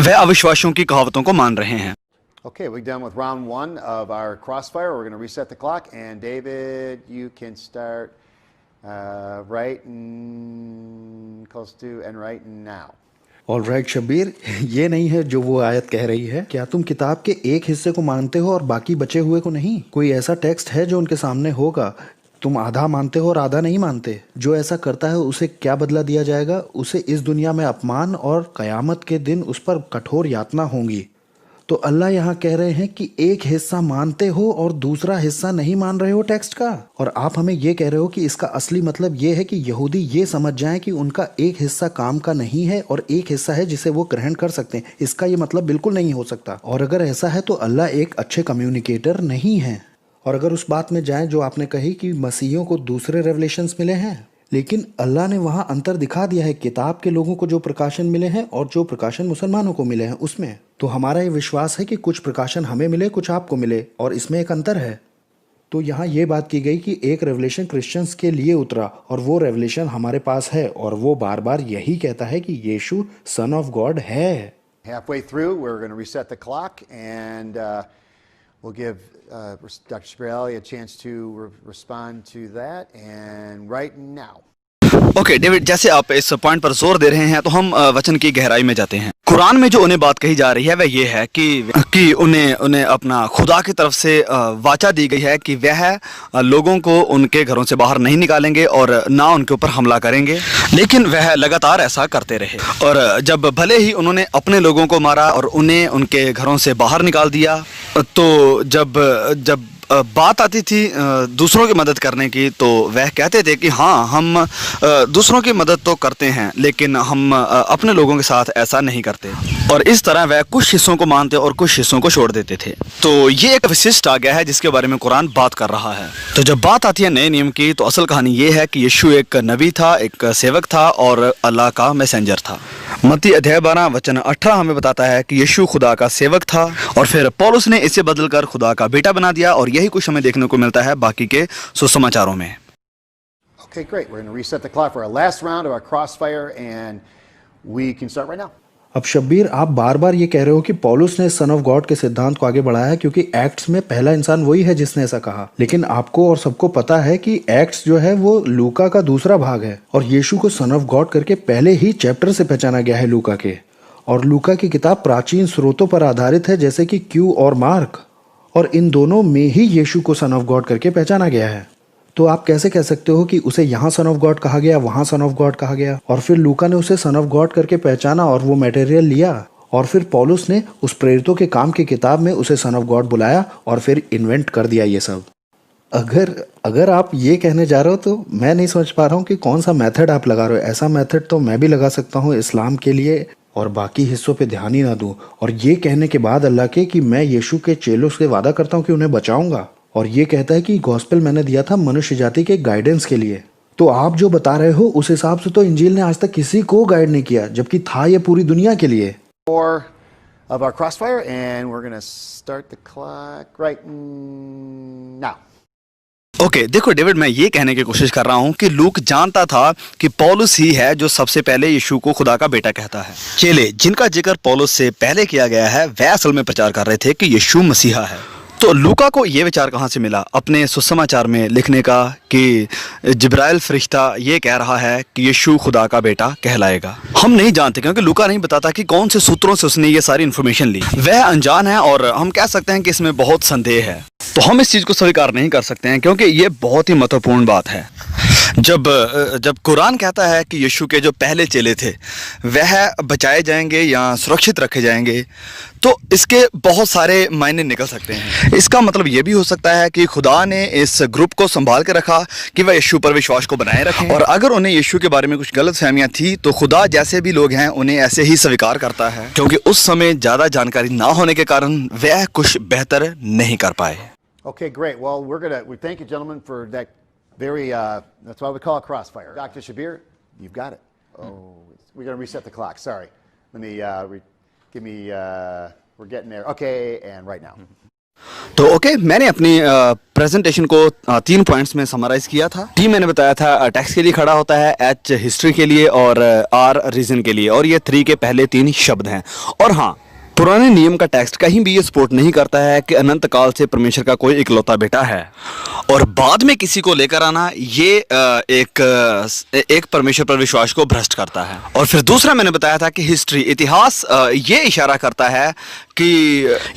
Speaker 4: वह अविश्वासियों की कहावतों को मान रहे हैं।
Speaker 1: Okay, we're done with round 1 of our crossfire. We're going to reset the clock, and David, you can start right and close to and right now.
Speaker 2: All right Shabbir, ये नहीं है जो वो आयत कह रही है। क्या तुम किताब के एक हिस्से को मानते हो और बाकी बचे हुए को नहीं? कोई ऐसा टेक्स्ट है जो उनके सामने होगा? तुम आधा मानते हो और आधा नहीं मानते। जो ऐसा करता है उसे क्या बदला दिया जाएगा? उसे इस दुनिया में अपमान और कयामत के दिन उस पर कठोर यातना होंगी। तो अल्लाह यहाँ कह रहे हैं कि एक हिस्सा मानते हो और दूसरा हिस्सा नहीं मान रहे हो टेक्स्ट का, और आप हमें ये कह रहे हो कि इसका असली मतलब ये है कि यहूदी ये समझ जाएं कि उनका एक हिस्सा काम का नहीं है और एक हिस्सा है जिसे वो ग्रहण कर सकते हैं। इसका ये मतलब बिल्कुल नहीं हो सकता। और अगर ऐसा है तो अल्लाह एक अच्छे कम्युनिकेटर नहीं है। और अगर उस बात में जाएं जो आपने कही कि मसीहियों को दूसरे रेवलेशंस मिले हैं, लेकिन अल्लाह ने वहाँ अंतर दिखा दिया है किताब के लोगों को जो प्रकाशन मिले हैं और जो प्रकाशन मुसलमानों को मिले हैं उसमें। तो हमारा ये विश्वास है कि कुछ प्रकाशन हमें मिले, कुछ आपको मिले, और इसमें एक अंतर है। तो यहाँ ये बात की गई कि एक रेवलेशन क्रिश्चियंस के लिए उतरा और वो रेवलेशन हमारे पास है, और वो बार बार यही कहता है कि यीशु सन ऑफ गॉड है।
Speaker 1: Halfway through, we're going to reset the clock, and we'll give Dr. Shabir Ali a chance to respond to that. And right now.
Speaker 4: Okay David, जैसे आप इस पॉइंट पर जोर दे रहे हैं तो हम वचन की गहराई में जाते हैं। कुरान में जो उन्हें बात कही जा रही है वह ये है कि उन्हें अपना खुदा की तरफ से वाचा दी गई है कि वह लोगों को उनके घरों से बाहर नहीं निकालेंगे और ना उनके ऊपर हमला करेंगे, लेकिन वह लगातार ऐसा करते रहे। और जब भले ही उन्होंने अपने लोगों को मारा और उन्हें उनके घरों से बाहर निकाल दिया, तो जब बात आती थी दूसरों की मदद करने की, तो वह कहते थे कि हाँ, हम दूसरों की मदद तो करते हैं लेकिन हम अपने लोगों के साथ ऐसा नहीं करते। और इस तरह वह कुछ हिस्सों को मानते और कुछ हिस्सों को छोड़ देते थे। तो ये एक विशिष्ट आ गया है जिसके बारे में कुरान बात कर रहा है। तो जब बात आती है नए नियम की, तो असल कहानी ये है कि यीशु एक नबी था, एक सेवक था और अल्लाह का मैसेंजर था। मत्ती अध्याय 12 वचन 18 हमें बताता है कि यीशु खुदा का सेवक था और फिर पौलुस ने इसे बदलकर खुदा का बेटा बना दिया, और यही कुछ हमें देखने को मिलता है बाकी के सुसमाचारों में।
Speaker 1: Okay, great. We're going to reset the clock for our last round of our crossfire, and we can start right now.
Speaker 2: अब शब्बीर, आप बार बार ये कह रहे हो कि पौलुस ने सन ऑफ गॉड के सिद्धांत को आगे बढ़ाया क्योंकि एक्ट्स में पहला इंसान वही है जिसने ऐसा कहा। लेकिन आपको और सबको पता है कि एक्ट्स जो है वो लूका का दूसरा भाग है, और यीशु को सन ऑफ गॉड करके पहले ही चैप्टर से पहचाना गया है लूका के। और लूका की किताब प्राचीन स्रोतों पर आधारित है जैसे कि क्यू और मार्क, और इन दोनों में ही यीशु को सन ऑफ गॉड करके पहचाना गया है। तो आप कैसे कह सकते हो कि उसे यहाँ सन ऑफ गॉड कहा गया, वहाँ सन ऑफ गॉड कहा गया, और फिर लूका ने उसे सन ऑफ गॉड करके पहचाना और वो मटेरियल लिया, और फिर पौलुस ने उस प्रेरितों के काम की किताब में उसे सन ऑफ गॉड बुलाया और फिर इन्वेंट कर दिया ये सब। अगर अगर आप ये कहने जा रहे हो तो मैं नहीं समझ पा रहा हूँ कि कौन सा मेथड आप लगा रहे हो। ऐसा मेथड तो मैं भी लगा सकता हूँ इस्लाम के लिए और बाकी हिस्सों पे ध्यान ही ना दूँ, और ये कहने के बाद अल्लाह के कि मैं यीशु के चेलों से वादा करता हूँ कि उन्हें बचाऊंगा, और ये कहता है कि गॉस्पेल मैंने दिया था मनुष्य जाति के गाइडेंस के लिए। तो आप जो बता रहे हो उस हिसाब से तो इंजील ने आज तक किसी को गाइड नहीं किया, जबकि था ये पूरी दुनिया के लिए।
Speaker 1: Of our crossfire, and we're going to start the clock right now.
Speaker 4: Okay देखो डेविड, मैं ये कहने की कोशिश कर रहा हूँ कि लूक जानता था कि पौलुस ही है जो सबसे पहले यीशु को खुदा का बेटा कहता है। चेले जिनका जिक्र पौलुस से पहले किया गया है वह असल में प्रचार कर रहे थे कि यीशु मसीहा है। तो लूका को ये विचार कहाँ से मिला अपने सुसमाचार में लिखने का कि जिब्राइल फरिश्ता ये कह रहा है कि यीशु खुदा का बेटा कहलाएगा? हम नहीं जानते, क्योंकि लूका नहीं बताता कि कौन से सूत्रों से उसने ये सारी इन्फॉर्मेशन ली। वह अनजान है और हम कह सकते हैं कि इसमें बहुत संदेह है। तो हम इस चीज़ को स्वीकार नहीं कर सकते हैं, क्योंकि ये बहुत ही महत्वपूर्ण बात है। जब कुरान कहता है कि यीशु के जो पहले चेले थे वह बचाए जाएंगे या सुरक्षित रखे जाएंगे, तो इसके बहुत सारे मायने निकल सकते हैं। इसका मतलब ये भी हो सकता है कि खुदा ने इस ग्रुप को संभाल के रखा कि वह यीशु पर विश्वास को बनाए रखें, और अगर उन्हें यीशु के बारे में कुछ गलत फहमियाँ थी तो खुदा जैसे भी लोग हैं उन्हें ऐसे ही स्वीकार करता है, क्योंकि उस समय ज़्यादा जानकारी ना होने के कारण वह कुछ बेहतर नहीं कर पाए।
Speaker 1: Okay, great. Well, we thank you, gentlemen, for that very, that's why we call it crossfire. Dr. Shabir, you've got it. Oh, we're going to reset the clock. Sorry. Let me, we're getting there. Okay, and right now.
Speaker 4: तो ओके, मैंने अपनी प्रेजेंटेशन को 3 पॉइंट्स में समराइज किया था। टी मैंने बताया था टेक्स्ट के लिए खड़ा होता है, एच हिस्ट्री के लिए और आर रीजन के लिए, और ये 3 के पहले 3 शब्द हैं। और हाँ, पुराने नियम का टेक्स्ट कहीं भी ये सपोर्ट नहीं करता है कि अनंत काल से परमेश्वर का कोई इकलौता बेटा है, और बाद में किसी को लेकर आना ये एक परमेश्वर पर विश्वास को भ्रष्ट करता है। और फिर दूसरा मैंने बताया था कि हिस्ट्री, इतिहास ये इशारा करता है कि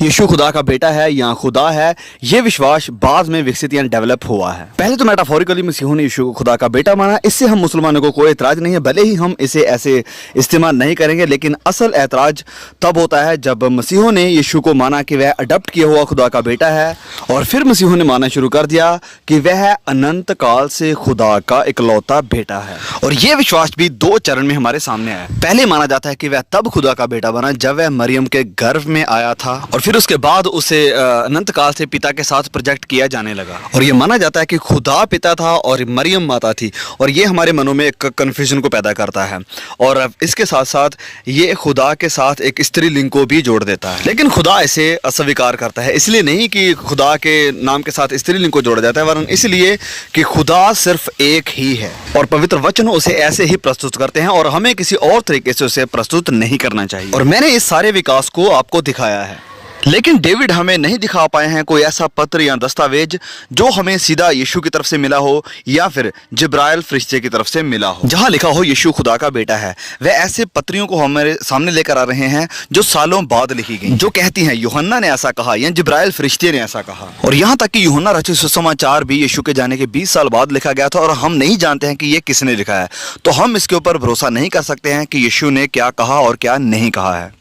Speaker 4: यीशु खुदा का बेटा है या खुदा है, ये विश्वास बाद में विकसित या डेवलप हुआ है। पहले तो मेटाफोरिकली मसीहों ने यीशु को खुदा का बेटा माना, इससे हम मुसलमानों को कोई एतराज नहीं है, भले ही हम इसे ऐसे इस्तेमाल नहीं करेंगे, लेकिन असल एतराज तब होता है जब मसीहों ने यीशु को माना कि वह अडॉप्ट किया हुआ खुदा का बेटा है, और फिर मसीहों ने माना शुरू कर दिया कि वह अनंत काल से खुदा का इकलौता बेटा है। और यह विश्वास भी 2 चरण में हमारे सामने है। पहले माना जाता है कि वह तब खुदा का बेटा बना जब वह मरियम के गर्भ में आया था, और फिर उसके बाद उसे अनंत काल से पिता के साथ प्रोजेक्ट किया जाने लगा। और यह माना जाता है कि खुदा पिता था और मरियम माता थी, और ये हमारे मनों में एक कन्फ्यूजन को पैदा करता है, और इसके साथ साथ ये खुदा के साथ एक स्त्रीलिंग को भी जोड़ देता है। लेकिन खुदा इसे अस्वीकार करता है, इसलिए नहीं कि खुदा के नाम के साथ स्त्रीलिंग को जोड़ा जाता है, वरन इसलिए कि खुदा सिर्फ एक ही है, और पवित्र वचन उसे ऐसे ही प्रस्तुत करते हैं, और हमें किसी और तरीके से उसे प्रस्तुत नहीं करना चाहिए। और मैंने इस सारे विकास को आपको दिखाया है, लेकिन डेविड हमें नहीं दिखा पाए हैं कोई ऐसा पत्र या दस्तावेज जो हमें सीधा यीशु की तरफ से मिला हो या फिर जिब्राइल फरिश्ते की तरफ से मिला हो, जहां लिखा हो यीशु खुदा का बेटा है। वे ऐसे पत्रियों को हमारे सामने लेकर आ रहे हैं जो सालों बाद लिखी गई, जो कहती हैं यूहन्ना ने ऐसा कहा या जिब्राइल फरिश्ते ने ऐसा कहा। और यहाँ तक कि यूहन्ना रचित सुसमाचार भी यीशु के जाने के 20 साल बाद लिखा गया था, और हम नहीं जानते हैं कि ये किसने लिखा है। तो हम इसके ऊपर भरोसा नहीं कर सकते हैं कि यीशु ने क्या कहा और क्या नहीं कहा है।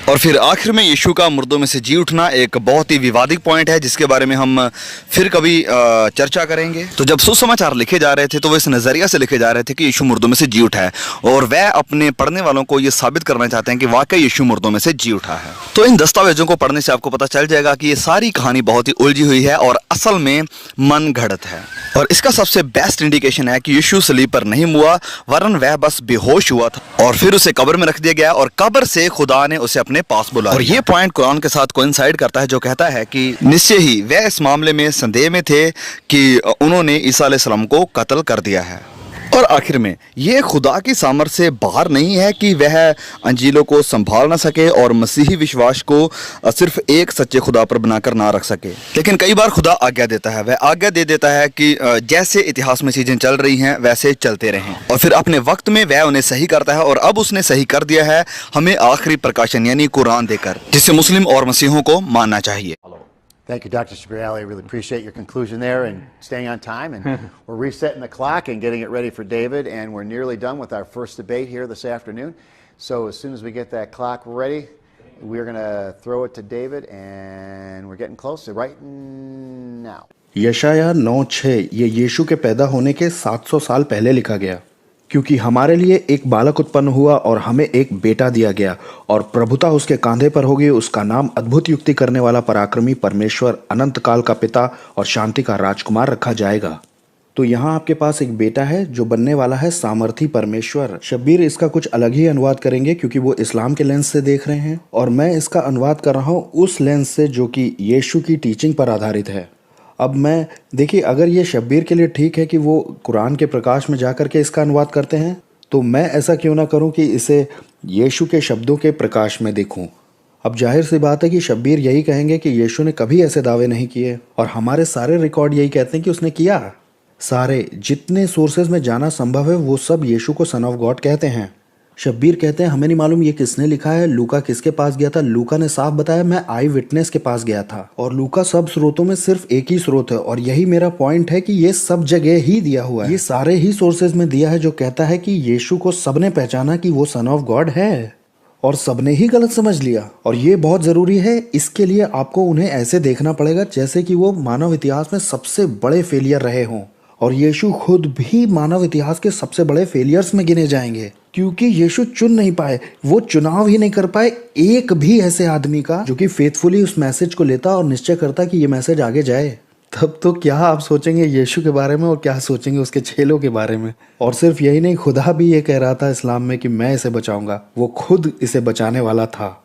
Speaker 4: और फिर आखिर में यीशु का मुर्दों में से जी उठना एक बहुत ही विवादित पॉइंट है, जिसके बारे में हम फिर कभी चर्चा करेंगे। तो जब सुसमाचार लिखे जा रहे थे तो वो इस नज़रिया से लिखे जा रहे थे कि यीशु मुर्दों में से जी उठा है, और वह अपने पढ़ने वालों को ये साबित करना चाहते हैं कि वाकई यीशु मुर्दों में से जी उठा है। तो इन दस्तावेजों को पढ़ने से आपको पता चल जाएगा कि ये सारी कहानी बहुत ही उलझी हुई है और असल में मन घड़त है। और इसका सबसे बेस्ट इंडिकेशन है कि यीशु सलीब पर नहीं हुआ, वरन वह बस बेहोश हुआ था, और फिर उसे कब्र में रख दिया गया, और कब्र से खुदा ने उसे अपने पास बुला। और ये पॉइंट कुरान के साथ कोइंसाइड करता है, जो कहता है कि निश्चय ही वह इस मामले में संदेह में थे कि उन्होंने ईसा अलैहिस्सलाम को कत्ल कर दिया है। और आखिर में ये खुदा की सामर्थ्य से बाहर नहीं है कि वह अंजीलों को संभाल ना सके और मसीही विश्वास को सिर्फ एक सच्चे खुदा पर बनाकर ना रख सके। लेकिन कई बार खुदा आज्ञा देता है, वह आज्ञा दे देता है कि जैसे इतिहास में चीज़ें चल रही हैं वैसे चलते रहें, और फिर अपने वक्त में वह उन्हें सही करता है। और अब उसने सही कर दिया है हमें आखिरी प्रकाशन यानी कुरान देकर, जिसे मुस्लिम और मसीहों को मानना चाहिए।
Speaker 1: Thank you, Dr. Shabir Ali. I really appreciate your conclusion there and staying on time. And we're resetting the clock and getting it ready for David. And we're nearly done with our first debate here this afternoon. So as soon as we get that clock ready, we're going to throw it to David. And we're getting closer right now.
Speaker 2: यशाया 9:6 ये यीशु के पैदा होने के 700 साल पहले लिखा गया। क्योंकि हमारे लिए एक बालक उत्पन्न हुआ और हमें एक बेटा दिया गया और प्रभुता उसके कांधे पर होगी। उसका नाम अद्भुत युक्ति करने वाला, पराक्रमी परमेश्वर, अनंत काल का पिता और शांति का राजकुमार रखा जाएगा। तो यहाँ आपके पास एक बेटा है जो बनने वाला है सामर्थी परमेश्वर। शब्बीर इसका कुछ अलग ही अनुवाद करेंगे क्योंकि वो इस्लाम के लेंस से देख रहे हैं, और मैं इसका अनुवाद कर रहा हूँ उस लेंस से जो कि यीशु की टीचिंग पर आधारित है। अब मैं देखिए, अगर ये शब्बीर के लिए ठीक है कि वो कुरान के प्रकाश में जाकर के इसका अनुवाद करते हैं, तो मैं ऐसा क्यों ना करूं कि इसे यीशु के शब्दों के प्रकाश में देखूं। अब जाहिर सी बात है कि शब्बीर यही कहेंगे कि यीशु ने कभी ऐसे दावे नहीं किए, और हमारे सारे रिकॉर्ड यही कहते हैं कि उसने किया। सारे जितने सोर्सेज में जाना संभव है वो सब यीशु को सन ऑफ गॉड कहते हैं। शब्बीर कहते हैं हमें नहीं मालूम ये किसने लिखा है, लूका किसके पास गया था। लूका ने साफ बताया मैं आई विटनेस के पास गया था, और लूका सब स्रोतों में सिर्फ एक ही स्रोत है, और यही मेरा पॉइंट है कि ये सब जगह ही दिया हुआ है। ये सारे ही सोर्सेज में दिया है जो कहता है कि यीशु को सबने पहचाना कि वो सन ऑफ गॉड है, और सबने ही गलत समझ लिया। और ये बहुत ज़रूरी है, इसके लिए आपको उन्हें ऐसे देखना पड़ेगा जैसे कि वो मानव इतिहास में सबसे बड़े फेलियर रहे हों, और यीशु खुद भी मानव इतिहास के सबसे बड़े फेलियर्स में गिने जाएंगे, क्योंकि यीशु चुन नहीं पाए, वो चुनाव ही नहीं कर पाए एक भी ऐसे आदमी का जो कि फेथफुली उस मैसेज को लेता और निश्चय करता कि ये मैसेज आगे जाए। तब तो क्या आप सोचेंगे यीशु के बारे में, और क्या सोचेंगे उसके चेलों के बारे में। और सिर्फ यही नहीं, खुदा भी ये कह रहा था इस्लाम में कि मैं इसे बचाऊंगा, वो खुद इसे बचाने वाला था।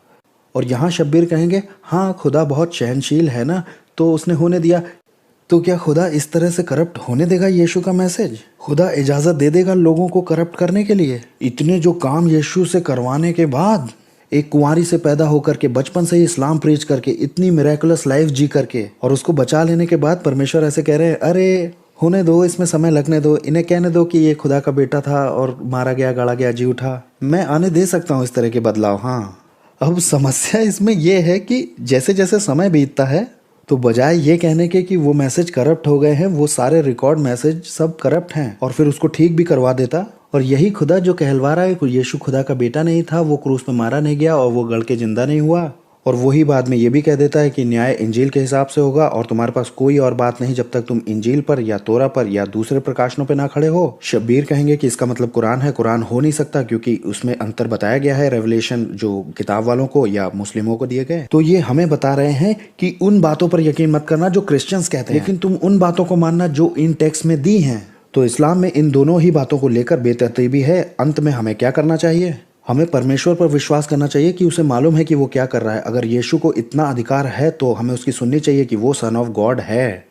Speaker 2: और यहाँ शब्बीर कहेंगे हाँ खुदा बहुत सहनशील है ना, तो उसने होने दिया। तो क्या खुदा इस तरह से करप्ट होने देगा यीशु का मैसेज? खुदा इजाज़त दे देगा लोगों को करप्ट करने के लिए? इतने जो काम यीशु से करवाने के बाद, एक कुंवारी से पैदा होकर के, बचपन से ही इस्लाम प्रीच करके, इतनी मिरेकुलस लाइफ जी करके, और उसको बचा लेने के बाद परमेश्वर ऐसे कह रहे हैं अरे होने दो, इसमें समय लगने दो, इन्हें कहने दो कि ये खुदा का बेटा था और मारा गया, गाड़ा गया, जी उठा। मैं आने दे सकता हूँ इस तरह के बदलाव। हाँ, अब समस्या इसमें यह है कि जैसे जैसे समय बीतता है, तो बजाय ये कहने के कि वो मैसेज करप्ट हो गए हैं, वो सारे रिकॉर्ड मैसेज सब करप्ट हैं, और फिर उसको ठीक भी करवा देता। और यही खुदा जो कहलवा रहा है कि यीशु खुदा का बेटा नहीं था, वो क्रूस में मारा नहीं गया और वो गड़ के जिंदा नहीं हुआ, और वही बाद में ये भी कह देता है कि न्याय इंजील के हिसाब से होगा, और तुम्हारे पास कोई और बात नहीं जब तक तुम इंजील पर या तोरा पर या दूसरे प्रकाशनों पे ना खड़े हो। शब्बीर कहेंगे कि इसका मतलब कुरान है। कुरान हो नहीं सकता क्योंकि उसमें अंतर बताया गया है रेवलेशन जो किताब वालों को या मुस्लिमों को दिए गए। तो ये हमें बता रहे हैं कि उन बातों पर यकीन मत करना जो क्रिश्चियंस कहते हैं, लेकिन तुम उन बातों को मानना जो इन टेक्स्ट में दी हैं। तो इस्लाम में इन दोनों ही बातों को लेकर बेतरतीबी है। अंत में हमें क्या करना चाहिए? हमें परमेश्वर पर विश्वास करना चाहिए कि उसे मालूम है कि वो क्या कर रहा है। अगर यीशु को इतना अधिकार है तो हमें उसकी सुननी चाहिए कि वो सन ऑफ गॉड है।